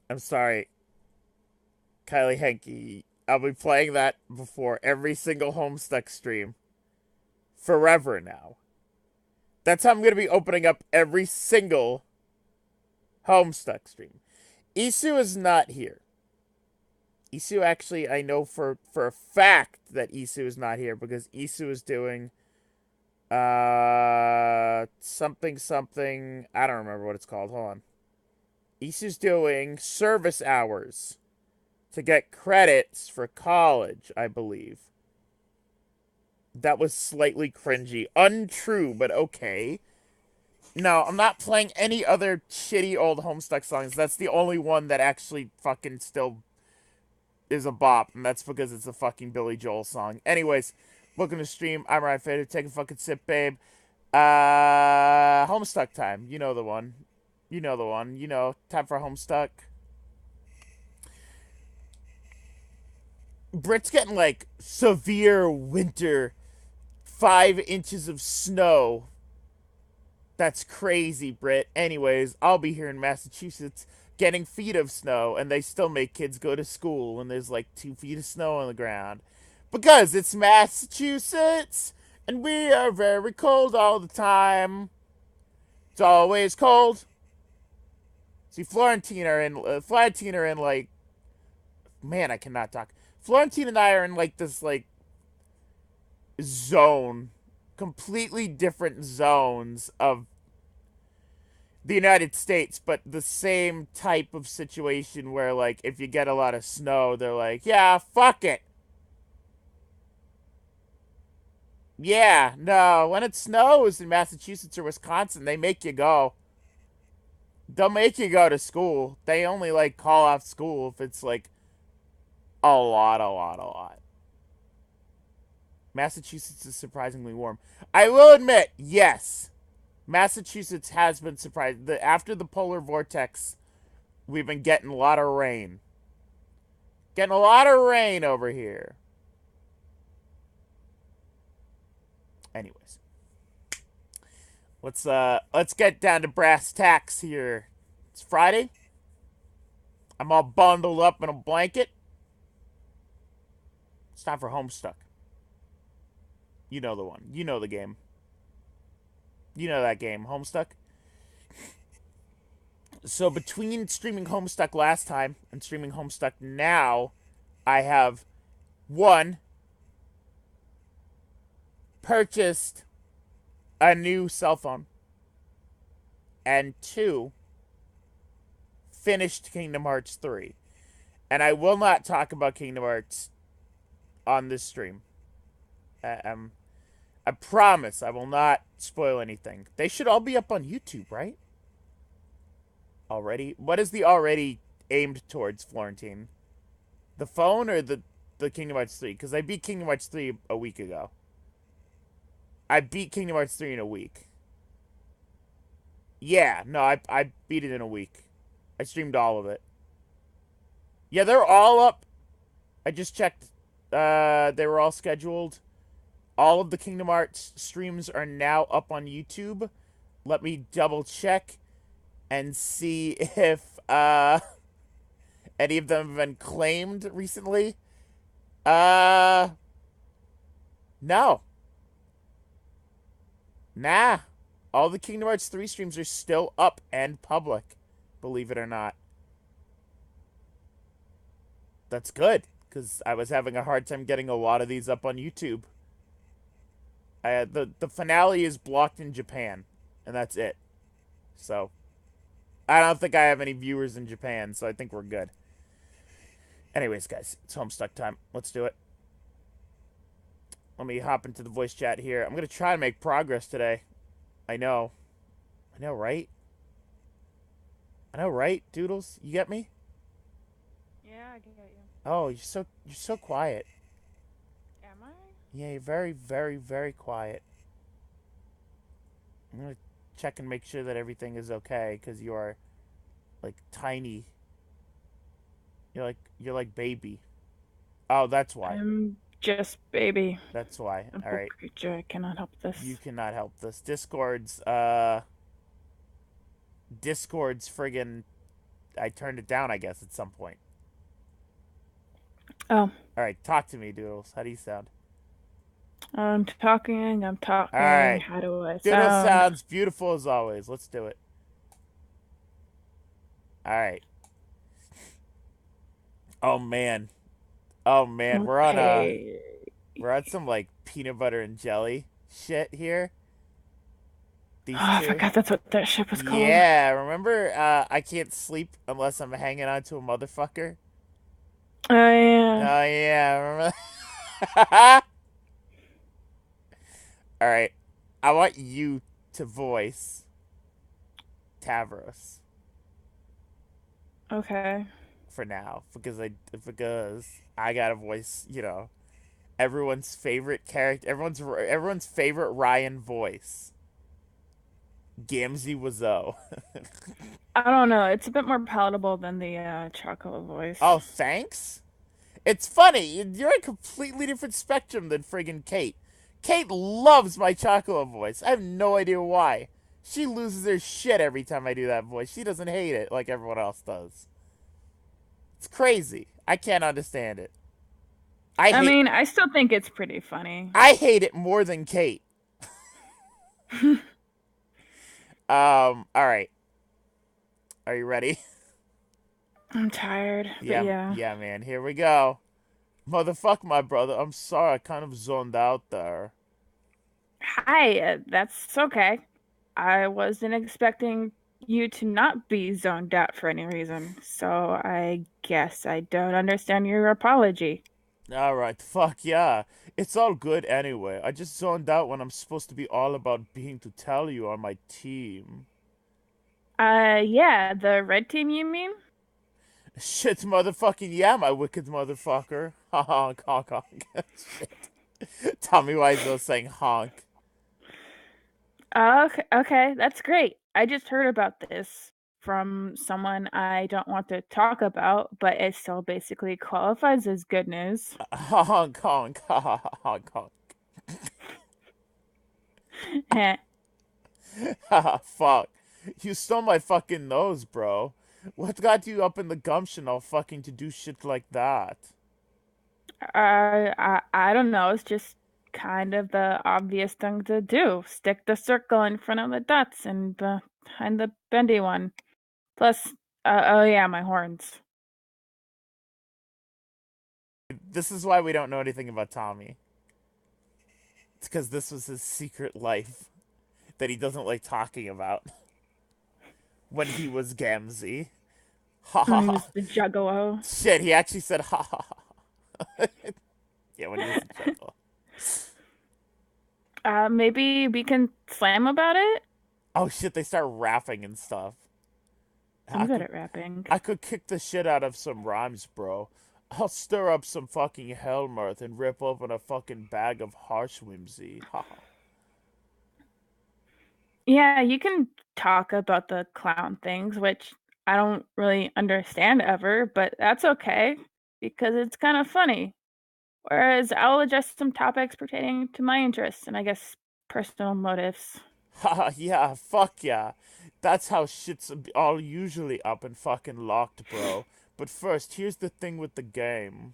I'm sorry, Kylie Henke. I'll be playing that before every single Homestuck stream forever now. That's how I'm going to be opening up every single Homestuck stream. Isu is not here. Isu actually, I know for a fact that Isu is not here because Isu is doing something something. I don't remember what it's called. Hold on. Isu's doing service hours to get credits for college, I believe. That was slightly cringy. Untrue, but okay. No, I'm not playing any other shitty old Homestuck songs. That's the only one that actually fucking still is a bop, and that's because it's a fucking Billy Joel song. Anyways, welcome to stream. I'm Ryan Fader. Take a fucking sip, babe. Homestuck time. You know the one. You know the one. You know, time for Homestuck. Brit's getting like severe winter, 5 inches of snow. That's crazy, Brit. Anyways, I'll be here in Massachusetts getting feet of snow, and they still make kids go to school when there's like 2 feet of snow on the ground. Because it's Massachusetts, and we are very cold all the time. It's always cold. See, Florentina are in like, man, I cannot talk. Florentine and I are in like this like zone, completely different zones of the United States, but the same type of situation where like if you get a lot of snow, they're like, yeah, fuck it. Yeah, no, when it snows in Massachusetts or Wisconsin, they make you go. They'll make you go to school. They only like call off school if it's like a lot. Massachusetts is surprisingly warm. I will admit, yes, Massachusetts has been surprised. After the polar vortex, we've been getting a lot of rain. Getting a lot of rain over here. Anyways, let's get down to brass tacks here. It's Friday. I'm all bundled up in a blanket. It's time for Homestuck. You know the one. You know the game. You know that game, Homestuck. So between streaming Homestuck last time and streaming Homestuck now, I have one purchased a new cell phone, and two finished Kingdom Hearts 3. And I will not talk about Kingdom Hearts on this stream. I promise I will not spoil anything. They should all be up on YouTube, right? Already? What is the already aimed towards, Florentine? The phone or the Kingdom Hearts 3? Because I beat Kingdom Hearts 3 a week ago. I beat Kingdom Hearts 3 in a week. Yeah, no, I beat it in a week. I streamed all of it. Yeah, they're all up. I just checked. They were all scheduled. All of the Kingdom Hearts streams are now up on YouTube. Let me double check and see if any of them have been claimed recently. Uh no. Nah. All the Kingdom Hearts 3 streams are still up and public, believe it or not. That's good, because I was having a hard time getting a lot of these up on YouTube. The finale is blocked in Japan, and that's it. So, I don't think I have any viewers in Japan, so I think we're good. Anyways, guys, it's Homestuck time. Let's do it. Let me hop into the voice chat here. I'm going to try to make progress today. I know. I know, right? I know, right, Doodles? You get me? Yeah, I get you. Oh, you're so quiet. Am I? Yeah, you're very, very, very quiet. I'm gonna check and make sure that everything is okay, because you are like tiny. You're like baby. Oh, that's why. I'm just baby. That's why. A All poor right. creature. I cannot help You this. cannot help this. Discord's friggin' I turned it down, I guess, at some point. Oh, All right, talk to me, Doodles. How do you sound? I'm talking. I'm All talking. right, How do I Doodles sound? sounds beautiful as always. Let's do it. All right. Oh man. Oh man. Okay. We're on some like peanut butter and jelly shit here. Oh, These I two. forgot that's what that ship was called. Yeah. Remember? I can't sleep unless I'm hanging on to a motherfucker. Oh yeah. Oh yeah. Remember? That? All right. I want you to voice Tavros Okay. for now because I gotta voice everyone's favorite character, everyone's favorite Ryan voice, Gamzee Wazo. I don't know. It's a bit more palatable than the chocolate voice. Oh, thanks. It's funny. You're a completely different spectrum than friggin' Kate. Kate loves my chocolate voice. I have no idea why. She loses her shit every time I do that voice. She doesn't hate it like everyone else does. It's crazy. I can't understand it. I I hate mean, I still think it's pretty funny. I hate it more than Kate. All right. Are you ready? I'm tired, but Yeah, yeah. yeah, man. Here we go. Motherfuck my brother. I'm sorry. I kind of zoned out there. Hi, that's okay. I wasn't expecting you to not be zoned out for any reason, so I guess I don't understand your apology. All right. Fuck yeah. It's all good anyway. I just zoned out when I'm supposed to be all about being to tell you on my team. Yeah, the red team, you mean? Shit, motherfucking yeah, my wicked motherfucker. Honk, honk, honk. Shit. Tommy Wiseau saying honk. Okay, okay, that's great. I just heard about this from someone I don't want to talk about, but it still basically qualifies as good news. Honk, honk, honk, honk. Heh. Haha, fuck. You stole my fucking nose, bro. What got you up in the gumption all fucking to do shit like that? I don't know. It's just kind of the obvious thing to do. Stick the circle in front of the dots and behind the bendy one. Plus, oh yeah, my horns. This is why we don't know anything about Tommy. It's because this was his secret life that he doesn't like talking about when he was Gamzee. Ha ha And he ha. was the juggalo. Shit, he actually said ha ha ha. Yeah, when he was a juggler. Maybe we can slam about it. Oh shit, they start rapping and stuff. I'm I good could at rapping. I could kick the shit out of some rhymes, bro. I'll stir up some fucking hell mirth and rip open a fucking bag of harsh whimsy. Haha. Yeah, you can talk about the clown things, which I don't really understand ever, but that's okay because it's kind of funny. Whereas I'll address some topics pertaining to my interests and I guess personal motives. Haha, yeah, fuck yeah. That's how shit's all usually up and fucking locked, bro. But first, here's the thing with the game.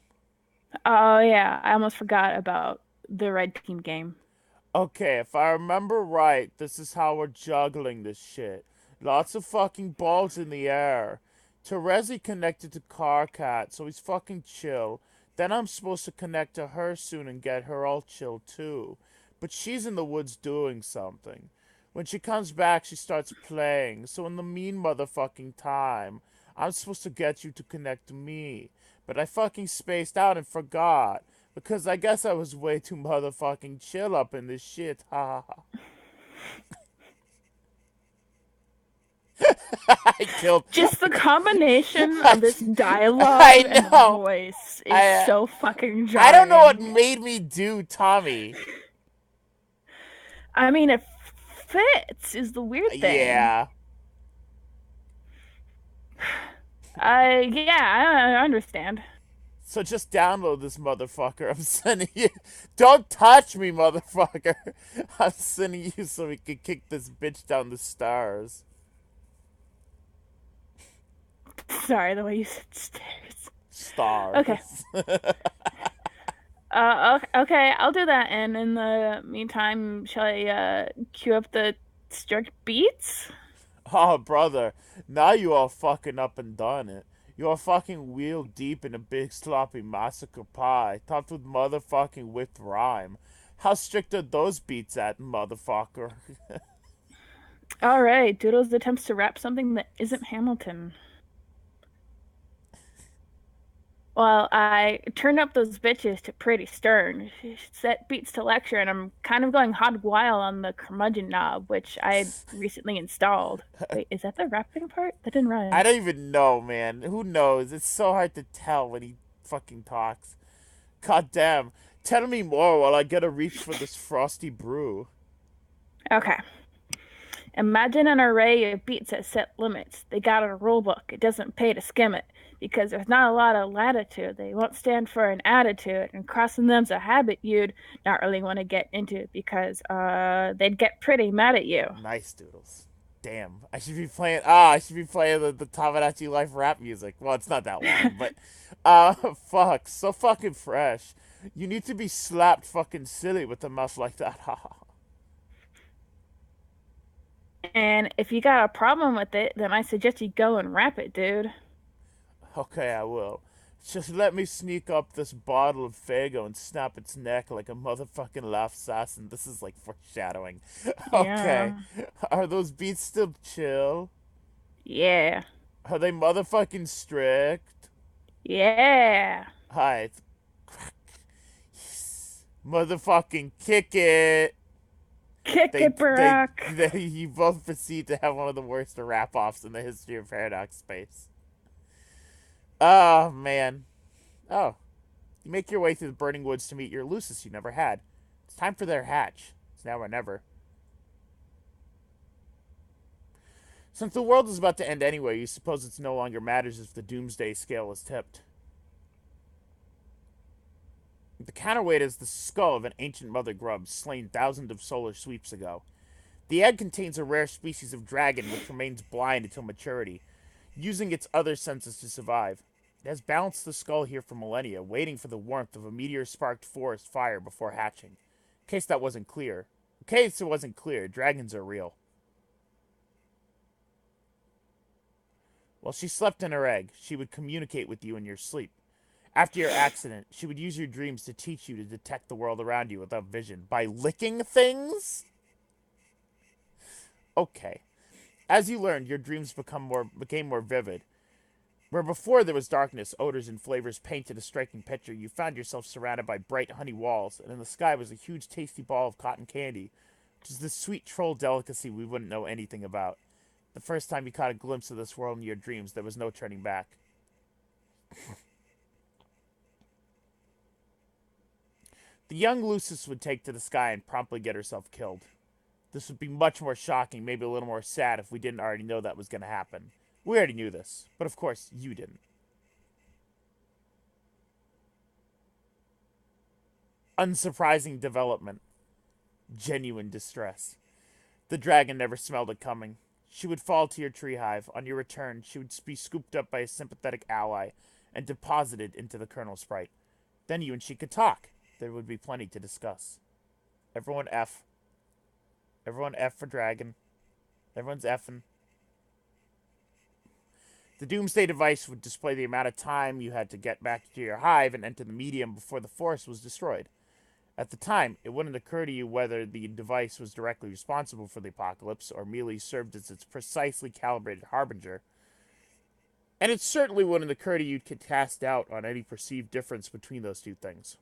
Oh yeah, I almost forgot about the red team game. Okay, if I remember right, this is how we're juggling this shit. Lots of fucking balls in the air. Terezi connected to Carcat, so he's fucking chill. Then I'm supposed to connect to her soon and get her all chill too. But she's in the woods doing something. When she comes back, she starts playing. So in the mean motherfucking time, I'm supposed to get you to connect to me. But I fucking spaced out and forgot. Because I guess I was way too motherfucking chill up in this shit. Ha ha ha. I killed. Just the combination of this I dialogue and the know. voice is I so fucking I don't know what jarring. made me do Tommy. I mean, it fits is the weird thing. Yeah. Yeah, I understand. So just download this motherfucker. I'm sending you. Don't touch me, motherfucker. I'm sending you so we can kick this bitch down the stars. Sorry, the way you said stairs. Okay. Stars. Okay, I'll do that. And in the meantime, shall I cue up the strict beats? Oh, brother, now you are fucking up and done it. You are fucking wheel deep in a big sloppy massacre pie, topped with motherfucking whipped rhyme. How strict are those beats at, motherfucker? All right, Doodles attempts to rap something that isn't Hamilton. Well, I turned up those bitches to pretty stern. Set beats to lecture, and I'm kind of going hog wild on the curmudgeon knob, which I recently installed. Wait, is that the rapping part? That didn't I rhyme. don't even know, man. Who knows? It's so hard to tell when he fucking talks. God damn. Tell me more while I get a reach for this frosty brew. Okay. Imagine an array of beats at set limits. They got a rule book. It doesn't pay to skim it because there's not a lot of latitude. They won't stand for an attitude, and crossing them's a habit you'd not really want to get into because they'd get pretty mad at you. Nice doodles. Damn. I should be playing the Tamagotchi Life rap music. Well, it's not that long, but fuck. So fucking fresh. You need to be slapped fucking silly with a mouth like that. Haha. And if you got a problem with it, then I suggest you go and rap it, dude. Okay, I will. Just let me sneak up this bottle of Fago and snap its neck like a motherfucking laugh assassin. This is like foreshadowing. Okay. Yeah. Are those beats still chill? Yeah. Are they motherfucking strict? Yeah. Hi. Motherfucking kick it. Kick They, it, Barack. you both proceed to have one of the worst rap offs in the history of Paradox Space. Oh, man. Oh, you make your way through the burning woods to meet your Lucis you never had. It's time for their hatch. It's now or never. Since the world is about to end anyway, you suppose it no longer matters if the doomsday scale is tipped. The counterweight is the skull of an ancient mother grub slain thousands of solar sweeps ago. The egg contains a rare species of dragon which remains blind until maturity, using its other senses to survive. It has balanced the skull here for millennia, waiting for the warmth of a meteor-sparked forest fire before hatching. In case it wasn't clear, dragons are real. While she slept in her egg, she would communicate with you in your sleep. After your accident, she would use your dreams to teach you to detect the world around you without vision. By licking things? Okay. As you learned, your dreams became more vivid. Where before there was darkness, odors, and flavors painted a striking picture, you found yourself surrounded by bright honey walls, and in the sky was a huge tasty ball of cotton candy, which is this sweet troll delicacy we wouldn't know anything about. The first time you caught a glimpse of this world in your dreams, there was no turning back. The young Lucis would take to the sky and promptly get herself killed. This would be much more shocking, maybe a little more sad if we didn't already know that was going to happen. We already knew this, but of course you didn't. Unsurprising development. Genuine distress. The dragon never smelled it coming. She would fall to your tree hive. On your return, she would be scooped up by a sympathetic ally and deposited into the kernel sprite. Then you and she could talk. There would be plenty to discuss. Everyone F. Everyone F for dragon. Everyone's effing. The Doomsday device would display the amount of time you had to get back to your hive and enter the medium before the forest was destroyed. At the time, it wouldn't occur to you whether the device was directly responsible for the apocalypse or merely served as its precisely calibrated harbinger. And it certainly wouldn't occur to you to cast doubt on any perceived difference between those two things.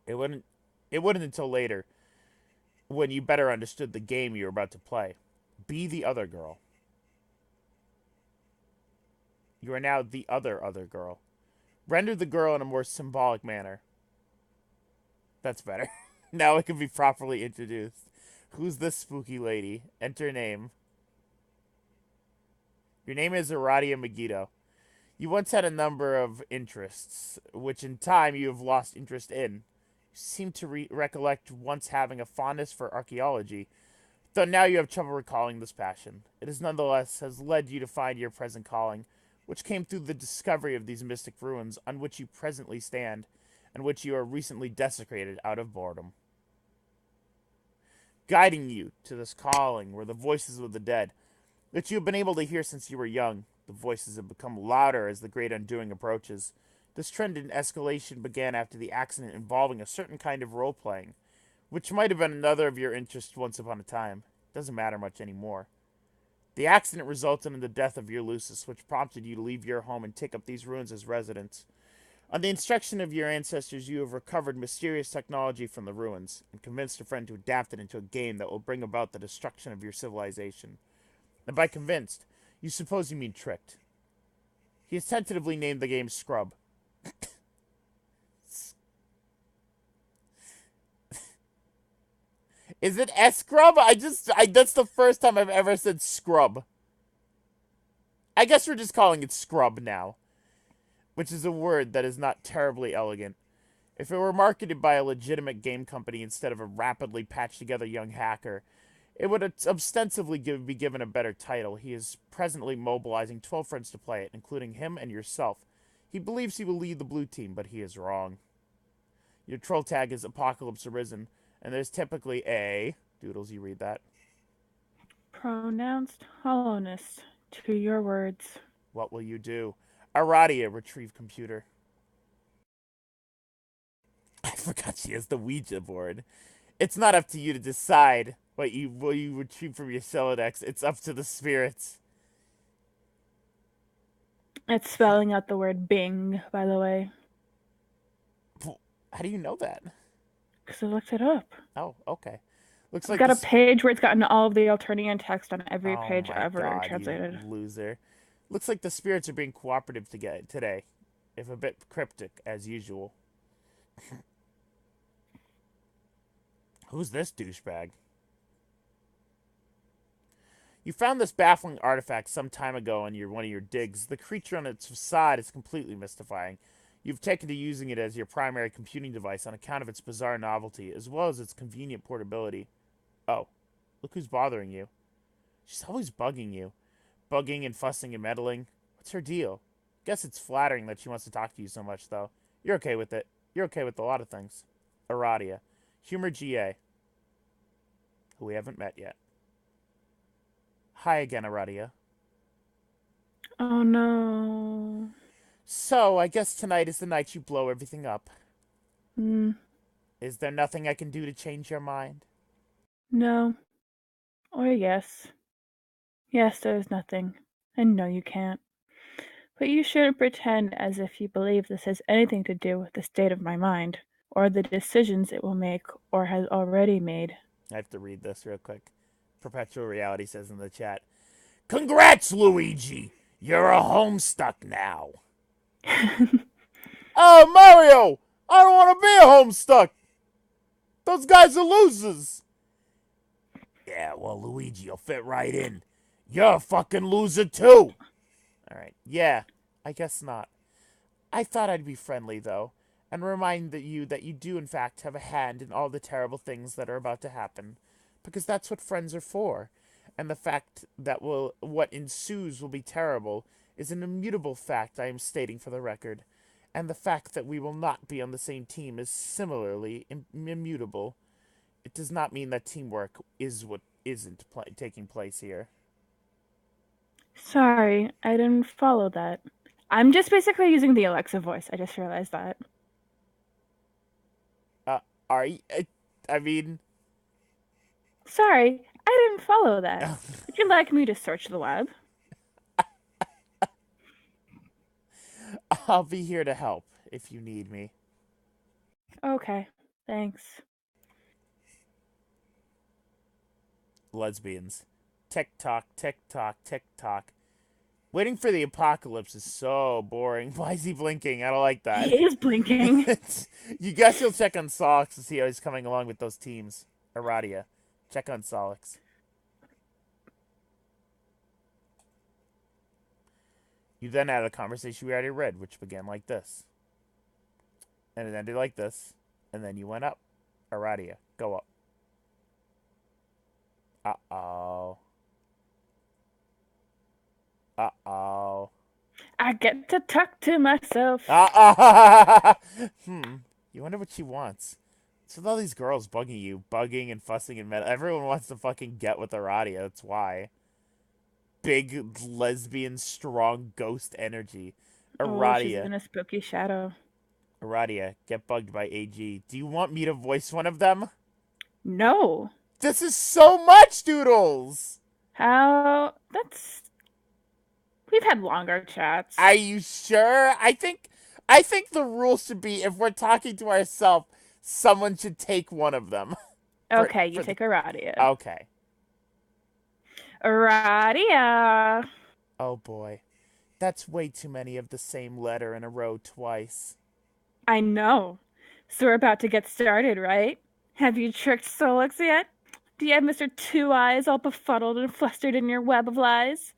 It wouldn't until later, when you better understood the game you were about to play. Be the other girl. You are now the other girl. Render the girl in a more symbolic manner. That's better. Now it can be properly introduced. Who's this spooky lady? Enter name. Your name is Aradia Megiddo. You once had a number of interests, which in time you have lost interest in. You seem to recollect once having a fondness for archaeology, though now you have trouble recalling this passion. It is nonetheless has led you to find your present calling, which came through the discovery of these mystic ruins on which you presently stand, and which you are recently desecrated out of boredom. Guiding you to this calling were the voices of the dead, that you have been able to hear since you were young. The voices have become louder as the great undoing approaches. This trend in escalation began after the accident involving a certain kind of role playing, which might have been another of your interests once upon a time. Doesn't matter much anymore. The accident resulted in the death of your Lucis, which prompted you to leave your home and take up these ruins as residence. On the instruction of your ancestors, you have recovered mysterious technology from the ruins and convinced a friend to adapt it into a game that will bring about the destruction of your civilization. And by convinced, you suppose you mean tricked. He has tentatively named the game Scrub. Is it S-Scrub? That's the first time I've ever said Scrub. I guess we're just calling it Scrub now, which is a word that is not terribly elegant. If it were marketed by a legitimate game company instead of a rapidly patched together young hacker, it would ostensibly be given a better title. He is presently mobilizing 12 friends to play it, including him and yourself. He believes he will lead the blue team, but he is wrong. Your troll tag is Apocalypse Arisen, and there's typically a... Doodles, you read that. Pronounced hollowness to your words. What will you do? Aradia, retrieve computer. I forgot she has the Ouija board. It's not up to you to decide what you will you retrieve from your Celodex. It's up to the spirits. It's spelling out the word Bing, by the way. How do you know that? Because I looked it up. Oh, okay. Looks I've like got a this. page where it's gotten all of the alternating text on every Oh page my ever god, you translated. loser. Looks like the spirits are being cooperative today, if a bit cryptic as usual. Who's this douchebag? You found this baffling artifact some time ago on one of your digs. The creature on its facade is completely mystifying. You've taken to using it as your primary computing device on account of its bizarre novelty, as well as its convenient portability. Oh, look who's bothering you. She's always bugging you. Bugging and fussing and meddling. What's her deal? Guess it's flattering that she wants to talk to you so much, though. You're okay with it. You're okay with a lot of things. Aradia. Humor GA. Who we haven't met yet. Hi again, Aradia. Oh no. So, I guess tonight is the night you blow everything up. Hmm. Is there nothing I can do to change your mind? No. Or yes. Yes, there's nothing. And no, you can't. But you shouldn't pretend as if you believe this has anything to do with the state of my mind, or the decisions it will make or has already made. I have to read this real quick. Perpetual Reality says in the chat, Congrats, Luigi! You're a Homestuck now. Oh, Mario! I don't want to be a Homestuck! Those guys are losers! Yeah, well, Luigi, you'll fit right in. You're a fucking loser, too! Alright, yeah, I guess not. I thought I'd be friendly, though, and remind you that you do, in fact, have a hand in all the terrible things that are about to happen, because that's what friends are for. And the fact that what ensues will be terrible is an immutable fact I am stating for the record. And the fact that we will not be on the same team is similarly immutable. It does not mean that teamwork is what isn't taking place here. Sorry, I didn't follow that. I'm just basically using the Alexa voice. I just realized that. Are you, I mean, Sorry, I didn't follow that. Would you like me to search the web? I'll be here to help if you need me. Okay, thanks. Lesbians. Tick tock, tick tock, tick tock. Waiting for the apocalypse is so boring. Why is he blinking? I don't like that. He is blinking. You guess you'll check on Solix to see how he's coming along with those teams. Aradia. Check on Solix. You then had a conversation we already read, which began like this. And it ended like this. And then you went up. Aradia, go up. Uh-oh. Uh-oh. I get to talk to myself. Hmm. You wonder what she wants. What's with all these girls bugging you, bugging and fussing and metal? Everyone wants to fucking get with Aradia. That's why. Big lesbian, strong ghost energy. Oh, she's Aradia. in a spooky shadow. Aradia, get bugged by AG. Do you want me to voice one of them? No. This is so much, Doodles! How? That's. We've had longer chats. Are you sure? I think the rule should be if we're talking to ourselves, someone should take one of them. for Okay, you for the take Aradia. Okay. Aradia. Oh boy. That's way too many of the same letter in a row twice. I know. So we're about to get started, right? Have you tricked Solix yet? Do you have Mr. Two Eyes all befuddled and flustered in your web of lies?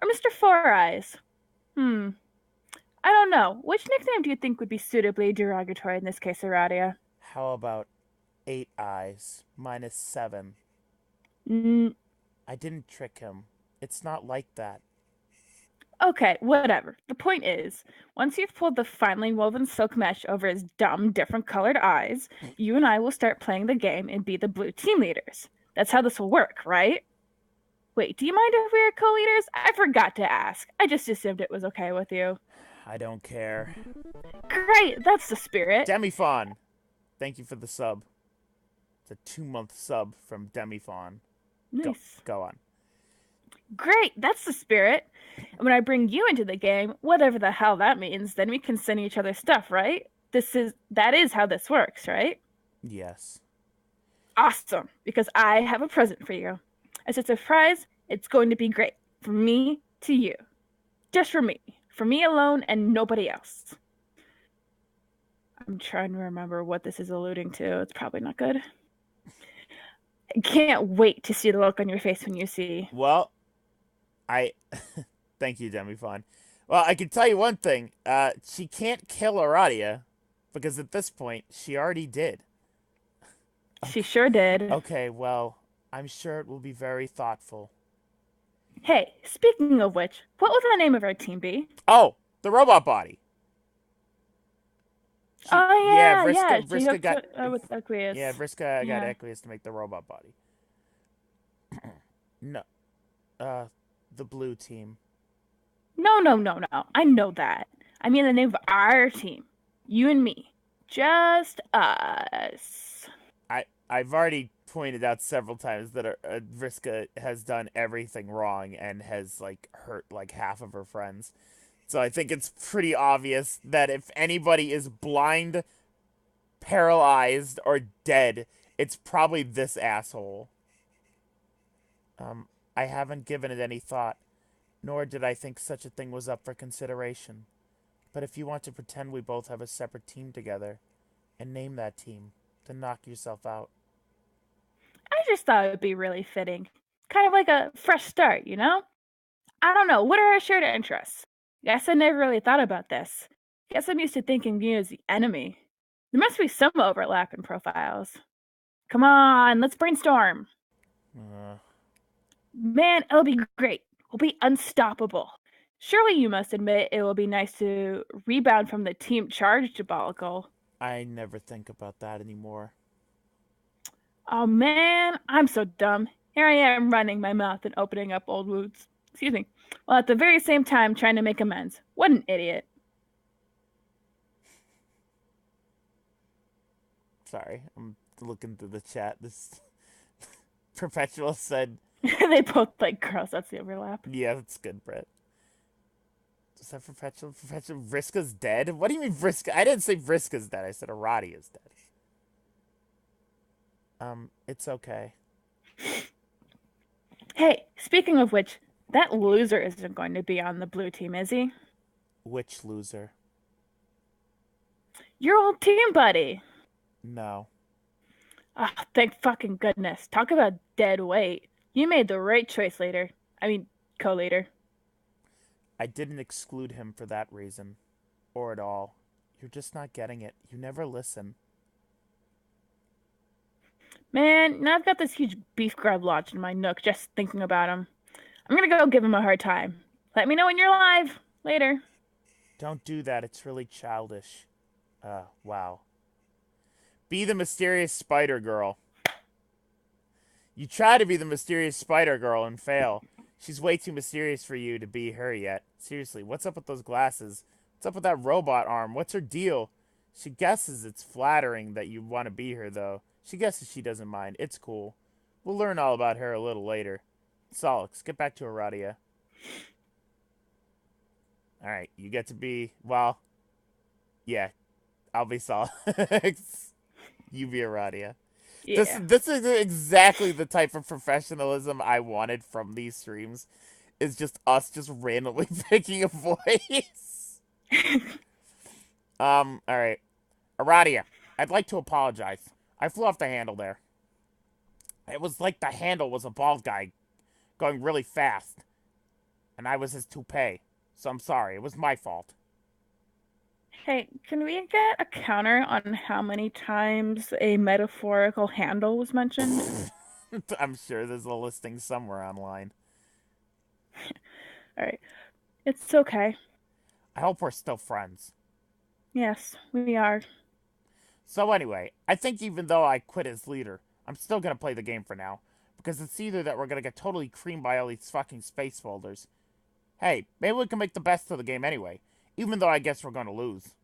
Or Mr. Four Eyes? Hmm. I don't know. Which nickname do you think would be suitably derogatory in this case, Aradia? How about 8 eyes minus 7? Mm, I didn't trick him. It's not like that. okay, whatever. The point is, once you've pulled the finely woven silk mesh over his dumb, different colored eyes, you and I will start playing the game and be the blue team leaders. That's how this will work, right? Wait, do you mind if we're co-leaders? I forgot to ask. I just assumed it was okay with you. I don't care. Great, that's the spirit. Demifawn, thank you for the sub. It's a 2-month sub from Demifawn. Go, Nice. go on. Great, that's the spirit. And when I bring you into the game, whatever the hell that means, then we can send each other stuff, right? That is how this works, right? Yes. Awesome, because I have a present for you. As a surprise, it's going to be great. From me to you. Just for me. For me alone and nobody else. I'm trying to remember what this is alluding to. It's probably not good. I can't wait to see the look on your face when you see. Well, I thank you, Demifawn. Well, I can tell you one thing. She can't kill Aradia because at this point she already did. She sure did. Okay, well, I'm sure it will be very thoughtful. Hey, speaking of which, what will the name of our team be? Oh, the robot body. Oh Yeah, yeah. She Vriska hooked got with Aqueous. yeah, Vriska got Yeah. Aqueous to make the robot body. No, the blue team. No. I know that. I mean the name of our team. You and me. Just us. I've already pointed out several times that Vriska has done everything wrong and has like hurt like half of her friends. So I think it's pretty obvious that if anybody is blind, paralyzed, or dead, it's probably this asshole. I haven't given it any thought, nor did I think such a thing was up for consideration. But if you want to pretend we both have a separate team together, and name that team, then knock yourself out. I just thought it would be really fitting. Kind of like a fresh start, you know? I don't know. What are our shared interests? Guess I never really thought about this. Guess I'm used to thinking of you as the enemy. There must be some overlap in profiles. Come on, let's brainstorm. Uh, Man, it'll be great. We'll be unstoppable. Surely you must admit it will be nice to rebound from the team charge debacle. I never think about that anymore. Oh man, I'm so dumb. Here I am running my mouth and opening up old wounds. Excuse me. While at the very same time trying to make amends. What an idiot. Sorry, I'm looking through the chat. This Perpetual said, They both like girls. That's the overlap. yeah, that's good, Brett. Is that Perpetual? Perpetual? Vriska's dead? What do you mean Vriska? I didn't say Vriska's dead. I said Aradia's dead. It's okay. Hey, speaking of which, that loser isn't going to be on the blue team, is he? Which loser? Your old team buddy. No. Oh, thank fucking goodness. Talk about dead weight. You made the right choice later. I mean, co-leader. I didn't exclude him for that reason. Or at all. You're just not getting it. You never listen. Man, now I've got this huge beef grub lodged in my nook just thinking about him. I'm gonna go give him a hard time. Let me know when you're live. Later. Don't do that. It's really childish. Wow. Be the mysterious spider girl. You try to be the mysterious spider girl and fail. She's way too mysterious for you to be her yet. Seriously, what's up with those glasses? What's up with that robot arm? What's her deal? She guesses it's flattering that you want to be her, though. She guesses she doesn't mind. It's cool. We'll learn all about her a little later. Solix, get back to Aradia. Alright, you get to be, well, yeah, I'll be Solix. You be Aradia. Yeah. This is exactly the type of professionalism I wanted from these streams. Is just us just randomly picking a voice. Alright. Aradia, I'd like to apologize. I flew off the handle there. It was like the handle was a bald guy going really fast. And I was his toupee. So I'm sorry. It was my fault. Hey, can we get a counter on how many times a metaphorical handle was mentioned? I'm sure there's a listing somewhere online. All right. It's okay. I hope we're still friends. Yes, we are. So anyway, I think even though I quit as leader, I'm still gonna play the game for now. Because it's either that we're gonna get totally creamed by all these fucking space folders. Hey, maybe we can make the best of the game anyway. Even though I guess we're gonna lose.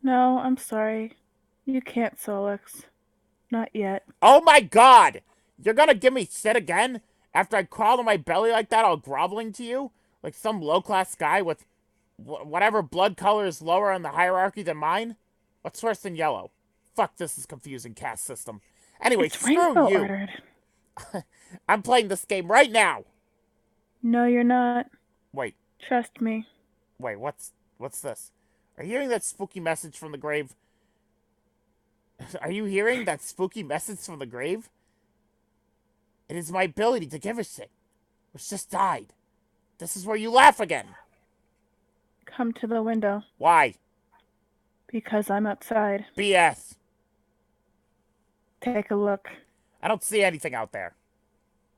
No, I'm sorry. You can't, Solix. Not yet. Oh my god! You're gonna give me shit again? After I crawl on my belly like that, all groveling to you? Like some low-class guy with whatever blood color is lower on the hierarchy than mine? What's worse than yellow? Fuck, this is confusing caste system. Anyway, It's screw rainbow you. ordered. I'm playing this game right now. No, you're not. Wait, Trust me. what's this? Are you hearing that spooky message from the grave? Are you hearing that spooky message from the grave? It is my ability to give a shit, which just died. This is where you laugh again. Come to the window. Why? Because I'm outside. BS. Take a look. I don't see anything out there.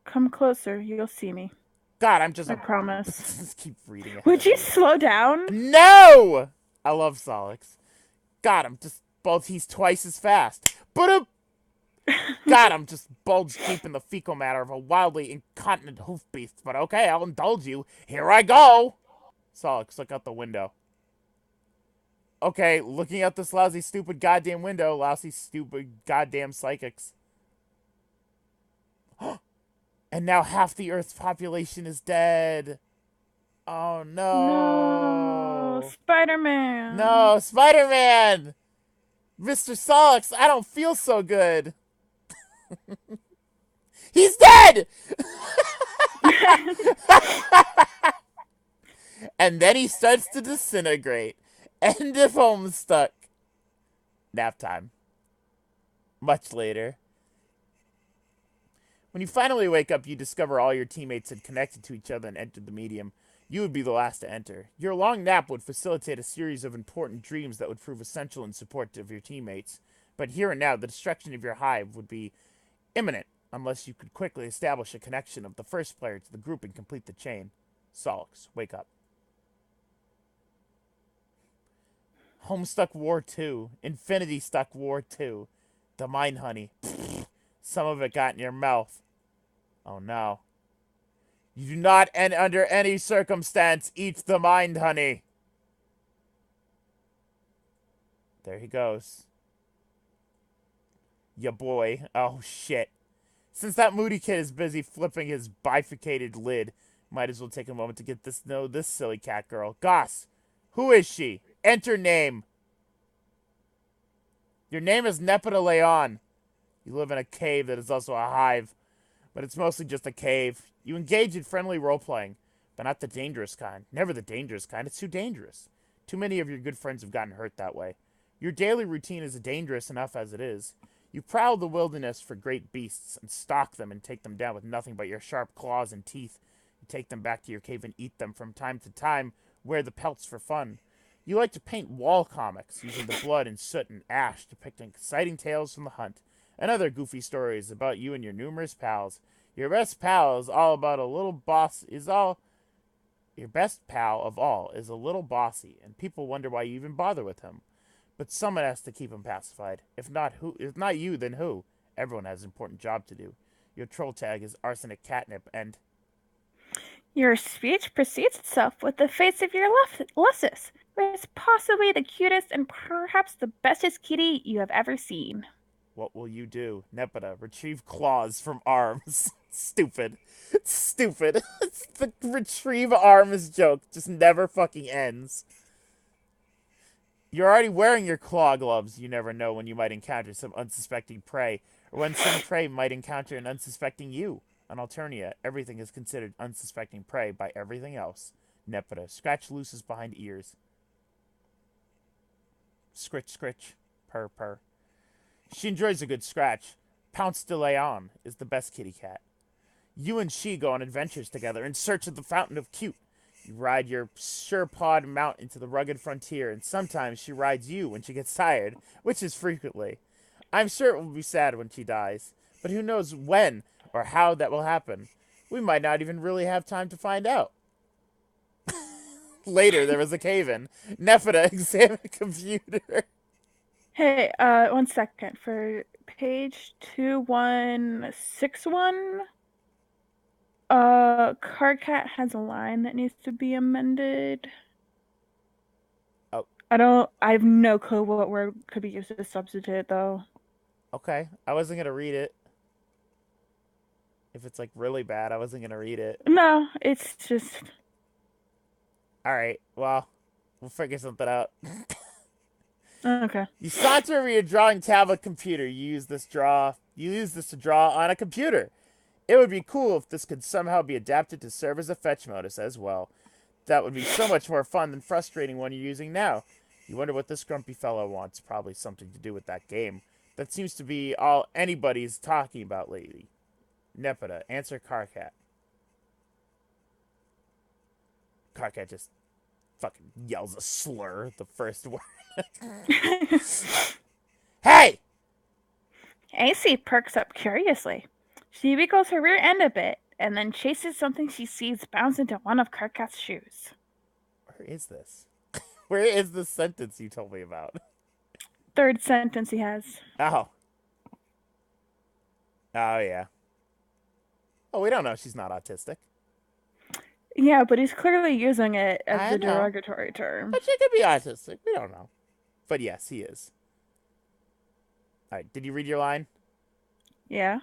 Come closer. You'll see me. God, I'm just I promise. Just keep reading it. Would you slow down? No! I love Solix. God, I'm just he's twice as fast. But God, I'm just bulged deep in the fecal matter of a wildly incontinent hoof beast. But okay, I'll indulge you. Here I go! Solix, look out the window. Okay, looking out this lousy, stupid goddamn window, lousy, stupid goddamn psychics. And now half the Earth's population is dead. Oh no. No, Spider-Man. No, Spider-Man! Mr. Solix, I don't feel so good. He's dead! And then he starts to disintegrate. End of Homestuck. Nap time. Much later. When you finally wake up, you discover all your teammates had connected to each other and entered the medium. You would be the last to enter. Your long nap would facilitate a series of important dreams that would prove essential in support of your teammates. But here and now, the destruction of your hive would be imminent, unless you could quickly establish a connection of the first player to the group and complete the chain. Solix, wake up. Homestuck War 2. Infinity Stuck War 2. The Mind Honey. Some of it got in your mouth. Oh no. You do not, and under any circumstance, eat the Mind Honey. There he goes. Ya boy. Oh shit. Since that moody kid is busy flipping his bifurcated lid, might as well take a moment to get this know this silly cat girl. Goss, who is she? Enter name. Your name is Nepeta Leon. You live in a cave that is also a hive, but it's mostly just a cave. You engage in friendly role-playing, but not the dangerous kind. Never the dangerous kind. It's too dangerous. Too many of your good friends have gotten hurt that way. Your daily routine is dangerous enough as it is. You prowl the wilderness for great beasts and stalk them and take them down with nothing but your sharp claws and teeth. You take them back to your cave and eat them from time to time, wear the pelts for fun. You like to paint wall comics using the blood and soot and ash, depicting exciting tales from the hunt and other goofy stories about you and your numerous pals. Your best pal is all about a little boss is all Your best pal of all is a little bossy, and people wonder why you even bother with him. But someone has to keep him pacified. If not you, then who? Everyone has an important job to do. Your troll tag is arsenic catnip, and Your speech precedes itself with the face of your Lussus, who is possibly the cutest and perhaps the bestest kitty you have ever seen. what will you do? Nepeta, retrieve claws from arms. Stupid. Stupid. The retrieve arms joke just never fucking ends. You're already wearing your claw gloves. You never know when you might encounter some unsuspecting prey, or when some prey might encounter an unsuspecting you. On Alternia, everything is considered unsuspecting prey by everything else. Nepeta, scratch looses behind ears. Scritch, scritch. Purr, purr. She enjoys a good scratch. Pounce de Leon is the best kitty cat. You and she go on adventures together in search of the Fountain of Cute. You ride your surepod mount into the rugged frontier, and sometimes she rides you when she gets tired, which is frequently. I'm sure it will be sad when she dies, but who knows when or how that will happen. We might not even really have time to find out. Later, there was a cave-in. Nepeta examined the computer. Hey, 1 second. For page 2161, Carcat has a line that needs to be amended. Oh. I have no clue what word could be used as a substitute, though. Okay, I wasn't gonna read it. If it's like really bad, I wasn't gonna read it. No, it's just. Alright, well, we'll figure something out. Okay. You saunter over your drawing tablet computer. You use this to draw on a computer. It would be cool if this could somehow be adapted to serve as a fetch modus as well. That would be so much more fun than frustrating one you're using now. You wonder what this grumpy fellow wants. Probably something to do with that game. That seems to be all anybody's talking about lately. Nepeta, answer Carcat. Carcat just fucking yells a slur, the first word. Hey! AC perks up curiously. She wiggles her rear end a bit, and then chases something she sees bounce into one of Carcat's shoes. Where is this? Where is this sentence you told me about? Third sentence he has. Oh. Oh, yeah. Oh, we don't know she's not autistic. Yeah, but he's clearly using it as I a know. derogatory term. But she could be autistic. We don't know. But yes, he is. Alright, did you read your line? Yeah.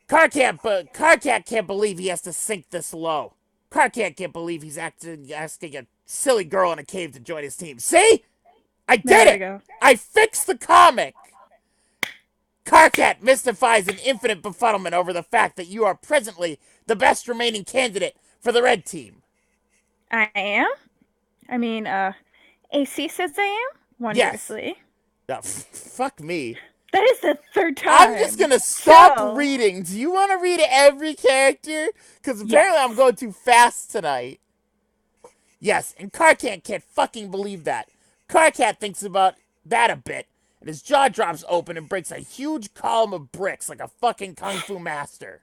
Carcat can't believe he has to sink this low. Carcat can't believe he's asking a silly girl in a cave to join his team. See? I did There it! we go. I fixed the comic! Carcat mystifies an infinite befuddlement over the fact that you are presently the best remaining candidate for the red team. I am? I mean, AC says I am? Wondrously. Yes. Fuck me. That is the third time. I'm just gonna stop Chill. reading. Do you want to read every character? Because apparently I'm going too fast tonight. Yes, and Carcat can't fucking believe that. Carcat thinks about that a bit, and his jaw drops open and breaks a huge column of bricks like a fucking kung fu master.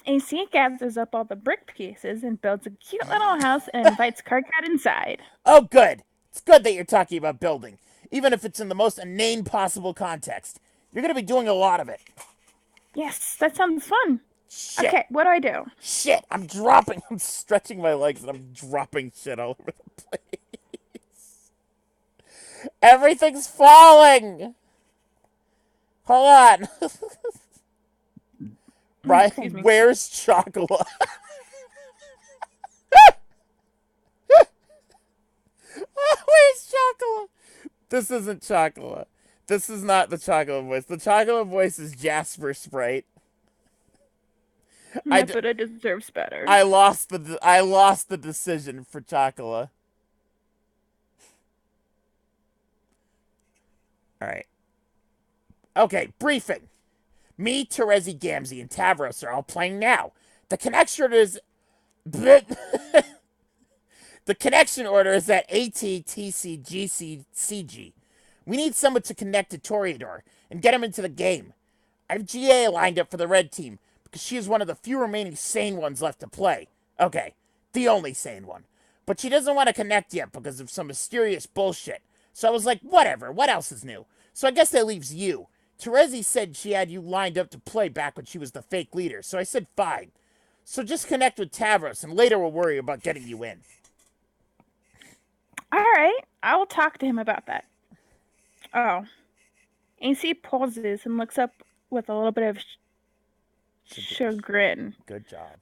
AC gathers up all the brick pieces and builds a cute little house and invites Carcat inside. Oh, good. It's good that you're talking about building, even if it's in the most inane possible context. You're gonna be doing a lot of it. Yes, that sounds fun. Shit. Okay, what do I do? Shit, I'm stretching my legs and I'm dropping shit all over the place. Everything's falling! Hold on. Ryan, where's Chocolate? Where's Chocolate? This isn't Chocolate. This is not the Chocolate voice. The Chocolate voice is Jasper Sprite. Nepeta deserves better. I lost the decision for Chocolate. Alright. Okay, briefing. Me, Terezi, Gamzee, and Tavros are all playing now. The connection order is... the connection order is at ATTCGCCG. We need someone to connect to Toreador and get him into the game. I have GA lined up for the red team because she is one of the few remaining sane ones left to play. Okay, the only sane one. But she doesn't want to connect yet because of some mysterious bullshit. So I was like, whatever, what else is new? So I guess that leaves you. Terezi said she had you lined up to play back when she was the fake leader, so I said fine. So just connect with Tavros, and later we'll worry about getting you in. All right, I will talk to him about that. Oh, AC pauses and looks up with a little bit of chagrin. Good job.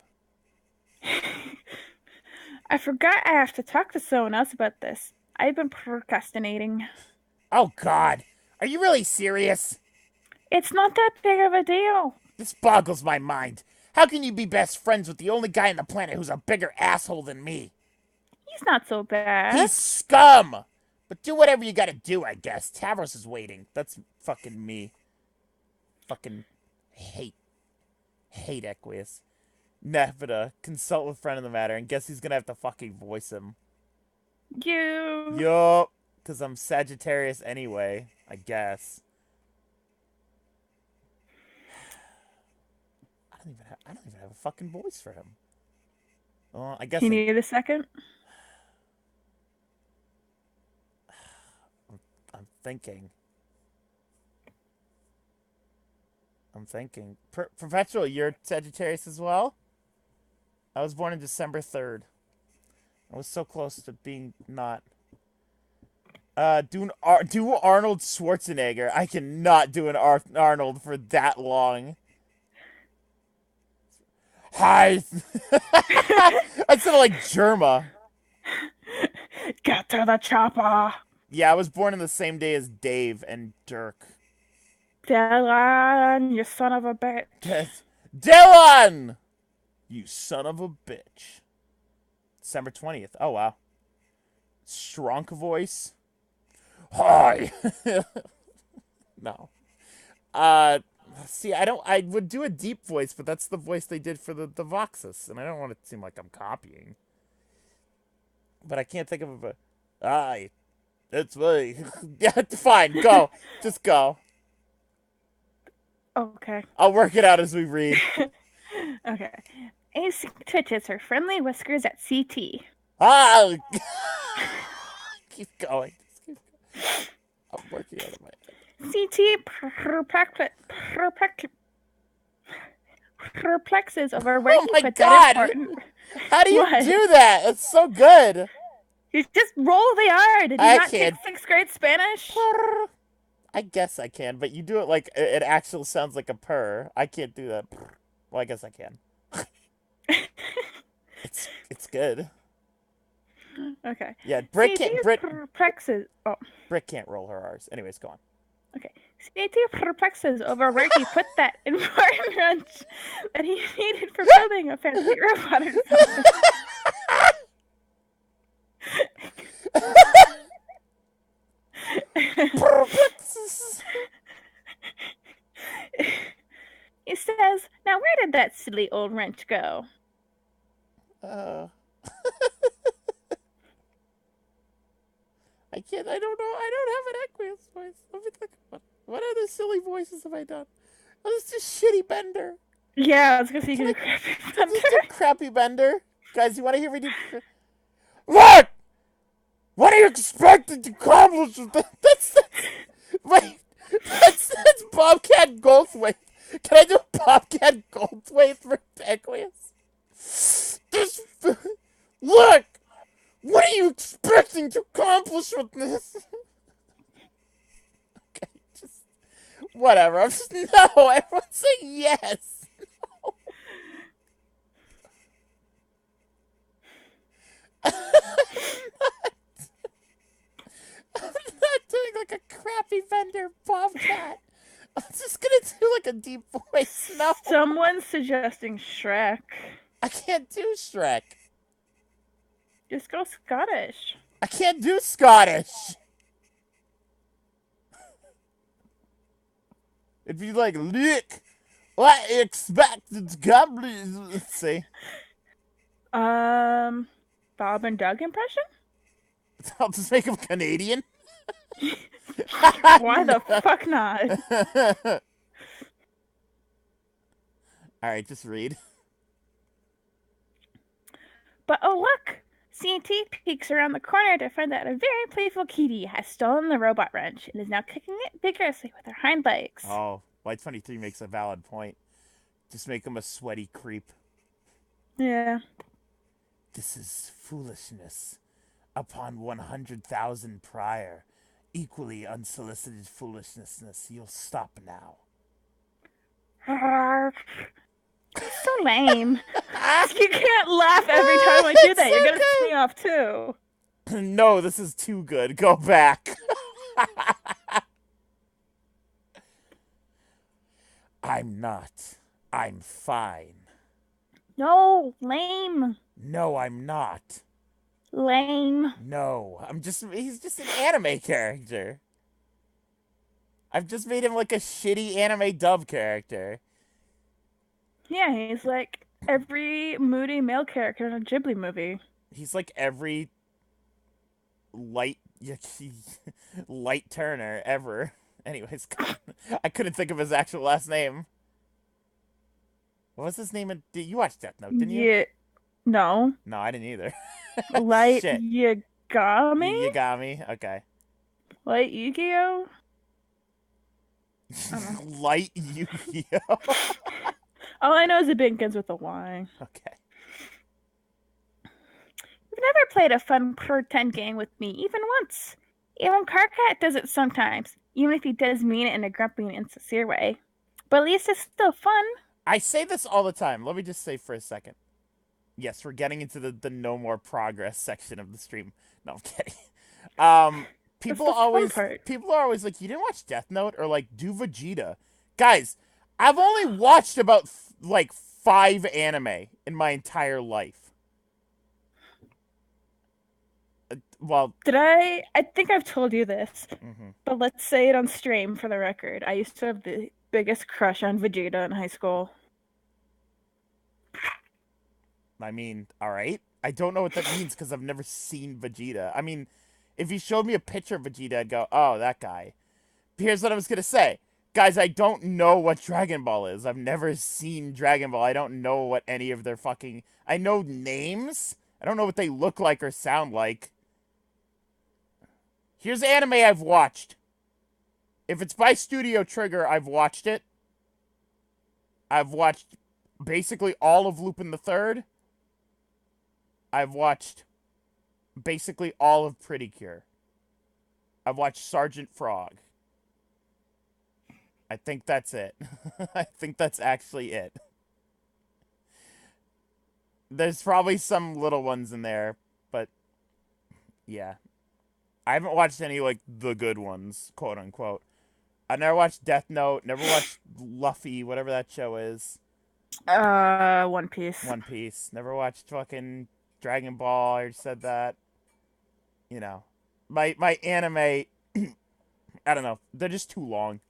I forgot I have to talk to someone else about this. I've been procrastinating. Oh, God. Are you really serious? It's not that big of a deal. This boggles my mind. How can you be best friends with the only guy on the planet who's a bigger asshole than me? He's not so bad. He's scum! But do whatever you gotta do, I guess. Tavros is waiting. That's fucking me. Fucking hate Equius. Nepeta, consult with friend in the matter, and guess he's gonna have to fucking voice him. You. Yup. Because I'm Sagittarius anyway, I guess. I don't even have a fucking voice for him. Well, I guess You need a second? I'm thinking. Perpetual, you're Sagittarius as well? I was born on December 3rd. I was so close to being not. Do Arnold Schwarzenegger. I cannot do an Arnold for that long. Hi. I sounded like Germa. Get to the chopper. Yeah, I was born on the same day as Dave and Dirk. Dylan, you son of a bitch. Dylan! You son of a bitch. December 20th. Oh, wow. Strong voice. Hi. No. See, I would do a deep voice, but that's the voice they did for the Voxus, and I don't want it to seem like I'm copying. But I can't think of a. Aye. That's me. Yeah, fine. Go. Just go. Okay. I'll work it out as we read. Okay. Ace twitches her friendly whiskers at CT. Ah! Keep going. I'm working out of my head. CT perplexes over where Oh he my put God. that important. How do you What? do that? It's so good. You just roll the R. Did you I not can't. take 6th grade Spanish? I guess I can, but you do it like it actually sounds like a purr. I can't do that. Well, I guess I can. It's good. Okay. Yeah, Britt perplexes. Oh. Britt can't roll her R's. Anyways, go on. Okay. CT perplexes over where he put that important wrench that he needed for building a fancy robot or something. He says, "Now where did that silly old wrench go?" I can't. I don't know. I don't have an Equius voice. Let me think about it. What other silly voices have I done? Oh, this is just shitty Bender. Yeah, I was gonna say you do crappy Bender. Just do crappy Bender. Guys, you want to hear me do? What? What are you expecting to accomplish with that? That's Bobcat Goldthwait. Can I do Bobcat Goldthwait for Equius? Look! What are you expecting to accomplish with this? Okay, just whatever. I'm just no. Everyone say yes. No. I'm not doing like a crappy vendor Bobcat. I'm just gonna do like a deep voice. No. Someone's suggesting Shrek. I can't do Shrek. Just go Scottish. I can't do Scottish. It'd be like, look, what expected goblins. Let's see. Bob and Doug impression? I'll just make him Canadian. Why the fuck not? Alright, just read. But oh look! CNT peeks around the corner to find that a very playful kitty has stolen the robot wrench and is now kicking it vigorously with her hind legs. Oh, White 23 makes a valid point. Just make him a sweaty creep. Yeah. This is foolishness. Upon 100,000 prior, equally unsolicited foolishness. You'll stop now. So lame. You can't laugh every time I do that. You're gonna piss me off too. No, this is too good. Go back. I'm not. I'm fine. No, lame. No, I'm not. Lame. No, he's just an anime character. I've just made him like a shitty anime dub character. Yeah, he's like every moody male character in a Ghibli movie. He's like every light light Turner ever. Anyways, I couldn't think of his actual last name. What was his name? Did you watch Death Note, didn't you? Yeah. No. No, I didn't either. Light Shit. Yagami? Yagami? Okay. Light Yu-Gi-Oh? Light Yu-Gi-Oh! All I know is it begins with a Y. Okay. You've never played a fun pretend game with me, even once. Even Karkat does it sometimes, even if he does mean it in a grumpy and insincere way. But at least it's still fun. I say this all the time. Let me just say for a second. Yes, we're getting into the no more progress section of the stream. No, I'm kidding. People are always like, you didn't watch Death Note or like do Vegeta. Guys, I've only watched about like 5 anime in my entire life. Well, I think I've told you this, but let's say it on stream for the record. I used to have the biggest crush on Vegeta in high school. I mean, all right. I don't know what that means because I've never seen Vegeta. I mean, if you showed me a picture of Vegeta, I'd go, oh, that guy. But here's what I was going to say. Guys, I don't know what Dragon Ball is. I've never seen Dragon Ball. I don't know what any of their fucking... I know names. I don't know what they look like or sound like. Here's anime I've watched. If it's by Studio Trigger, I've watched it. I've watched basically all of Lupin the Third. I've watched basically all of Pretty Cure. I've watched Sergeant Frog. I think that's it. I think that's actually it. There's probably some little ones in there, but yeah. I haven't watched any, like, the good ones, quote unquote. I never watched Death Note, never watched Luffy, whatever that show is. One Piece. One Piece. Never watched fucking Dragon Ball, I already said that. You know. My anime, I don't know, they're just too long.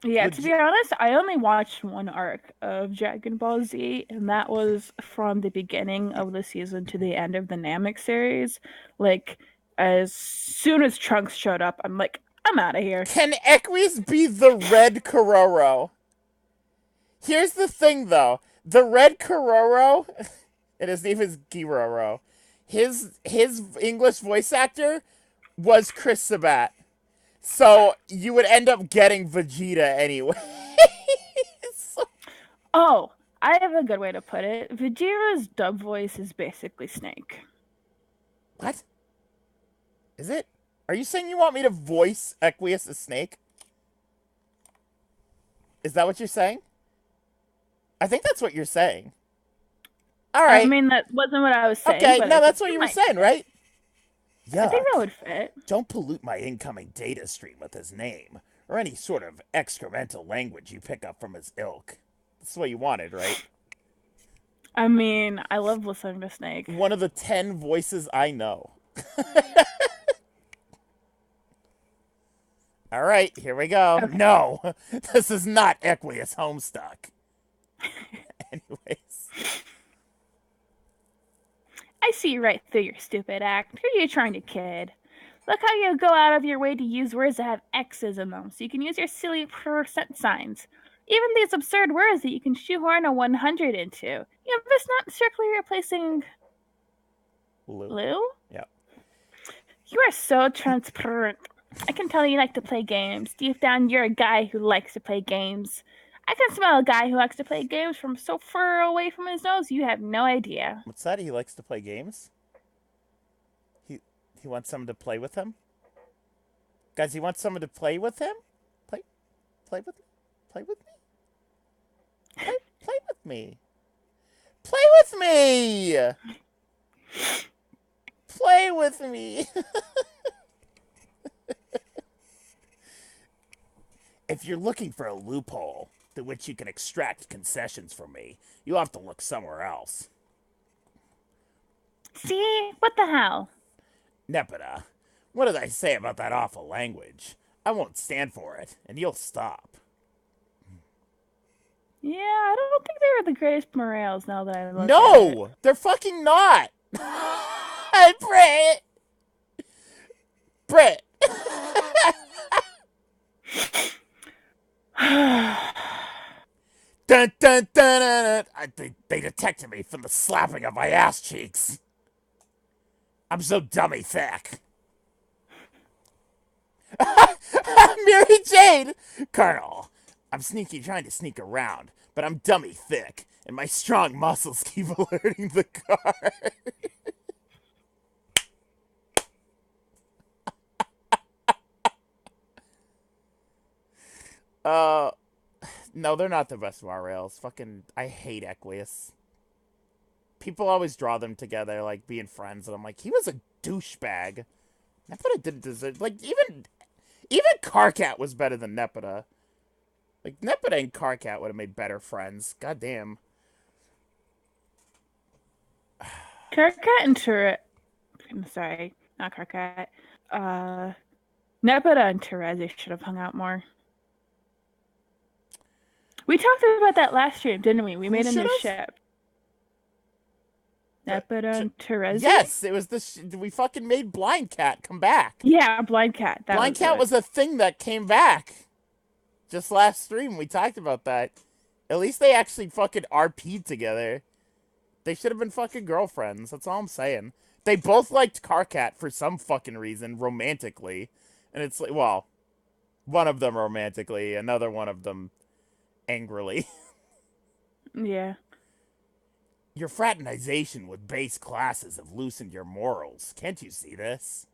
Yeah, to be honest, I only watched one arc of Dragon Ball Z, and that was from the beginning of the season to the end of the Namek series. Like, as soon as Trunks showed up, I'm like, I'm out of here. Can Equus be the Red Kororo? Here's the thing, though. The Red Kororo, and his name is Giroro, his English voice actor was Chris Sabat. So, you would end up getting Vegeta anyway. Oh, I have a good way to put it. Vegeta's dub voice is basically Snake. What? Is it? Are you saying you want me to voice Equus as Snake? Is that what you're saying? I think that's what you're saying. All right. I mean, that wasn't what I was saying. Okay, no, that's what you were saying, right? Yeah. I think that would fit. Don't pollute my incoming data stream with his name, or any sort of excremental language you pick up from his ilk. That's what you wanted, right? I mean, I love listening to Snake. One of the 10 voices I know. All right, here we go. Okay. No, this is not Equus Homestuck. Anyways. I see right through your stupid act. Who are you trying to kid? Look how you go out of your way to use words that have X's in them, so you can use your silly percent signs. Even these absurd words that you can shoehorn a 100 into. It's not strictly replacing Lou. Lou? Yeah. You are so transparent. I can tell you like to play games. Deep down, you're a guy who likes to play games. I can smell a guy who likes to play games from so far away from his nose, you have no idea. What's that? He likes to play games? He wants someone to play with him? Guys, he wants someone to play with him? Play with me? Play with me? Play with me. Play with me! Play with me! If you're looking for a loophole through which you can extract concessions from me, you'll have to look somewhere else. See? What the hell? Nepeta, what did I say about that awful language? I won't stand for it, and you'll stop. Yeah, I don't think they were the greatest morales now that I look at it. No! They're fucking not! Hey, Britt! Britt! Dun, dun, dun, dun, dun. They detected me from the slapping of my ass cheeks. I'm so dummy thick. Mary Jane! Colonel, I'm trying to sneak around, but I'm dummy thick, and my strong muscles keep alerting the guard. No, they're not the best of our rails. Fucking, I hate Equius. People always draw them together, like, being friends, and I'm like, he was a douchebag. Nepeta didn't deserve, like, even Karkat was better than Nepeta. Like, Nepeta and Karkat would have made better friends. God damn. Karkat and Turret. I'm sorry, not Karkat. Nepeta and Therese should have hung out more. We talked about that last stream, didn't we? We made a new ship. Nepeta and Therese? Yes, it was we fucking made Blind Cat come back. Yeah, Blind Cat. Blind Cat was a thing that came back. Just last stream, we talked about that. At least they actually fucking RP'd together. They should have been fucking girlfriends. That's all I'm saying. They both liked Karkat for some fucking reason, romantically. And it's like, well, one of them romantically, another one of them angrily. Yeah. Your fraternization with base classes have loosened your morals. Can't you see this?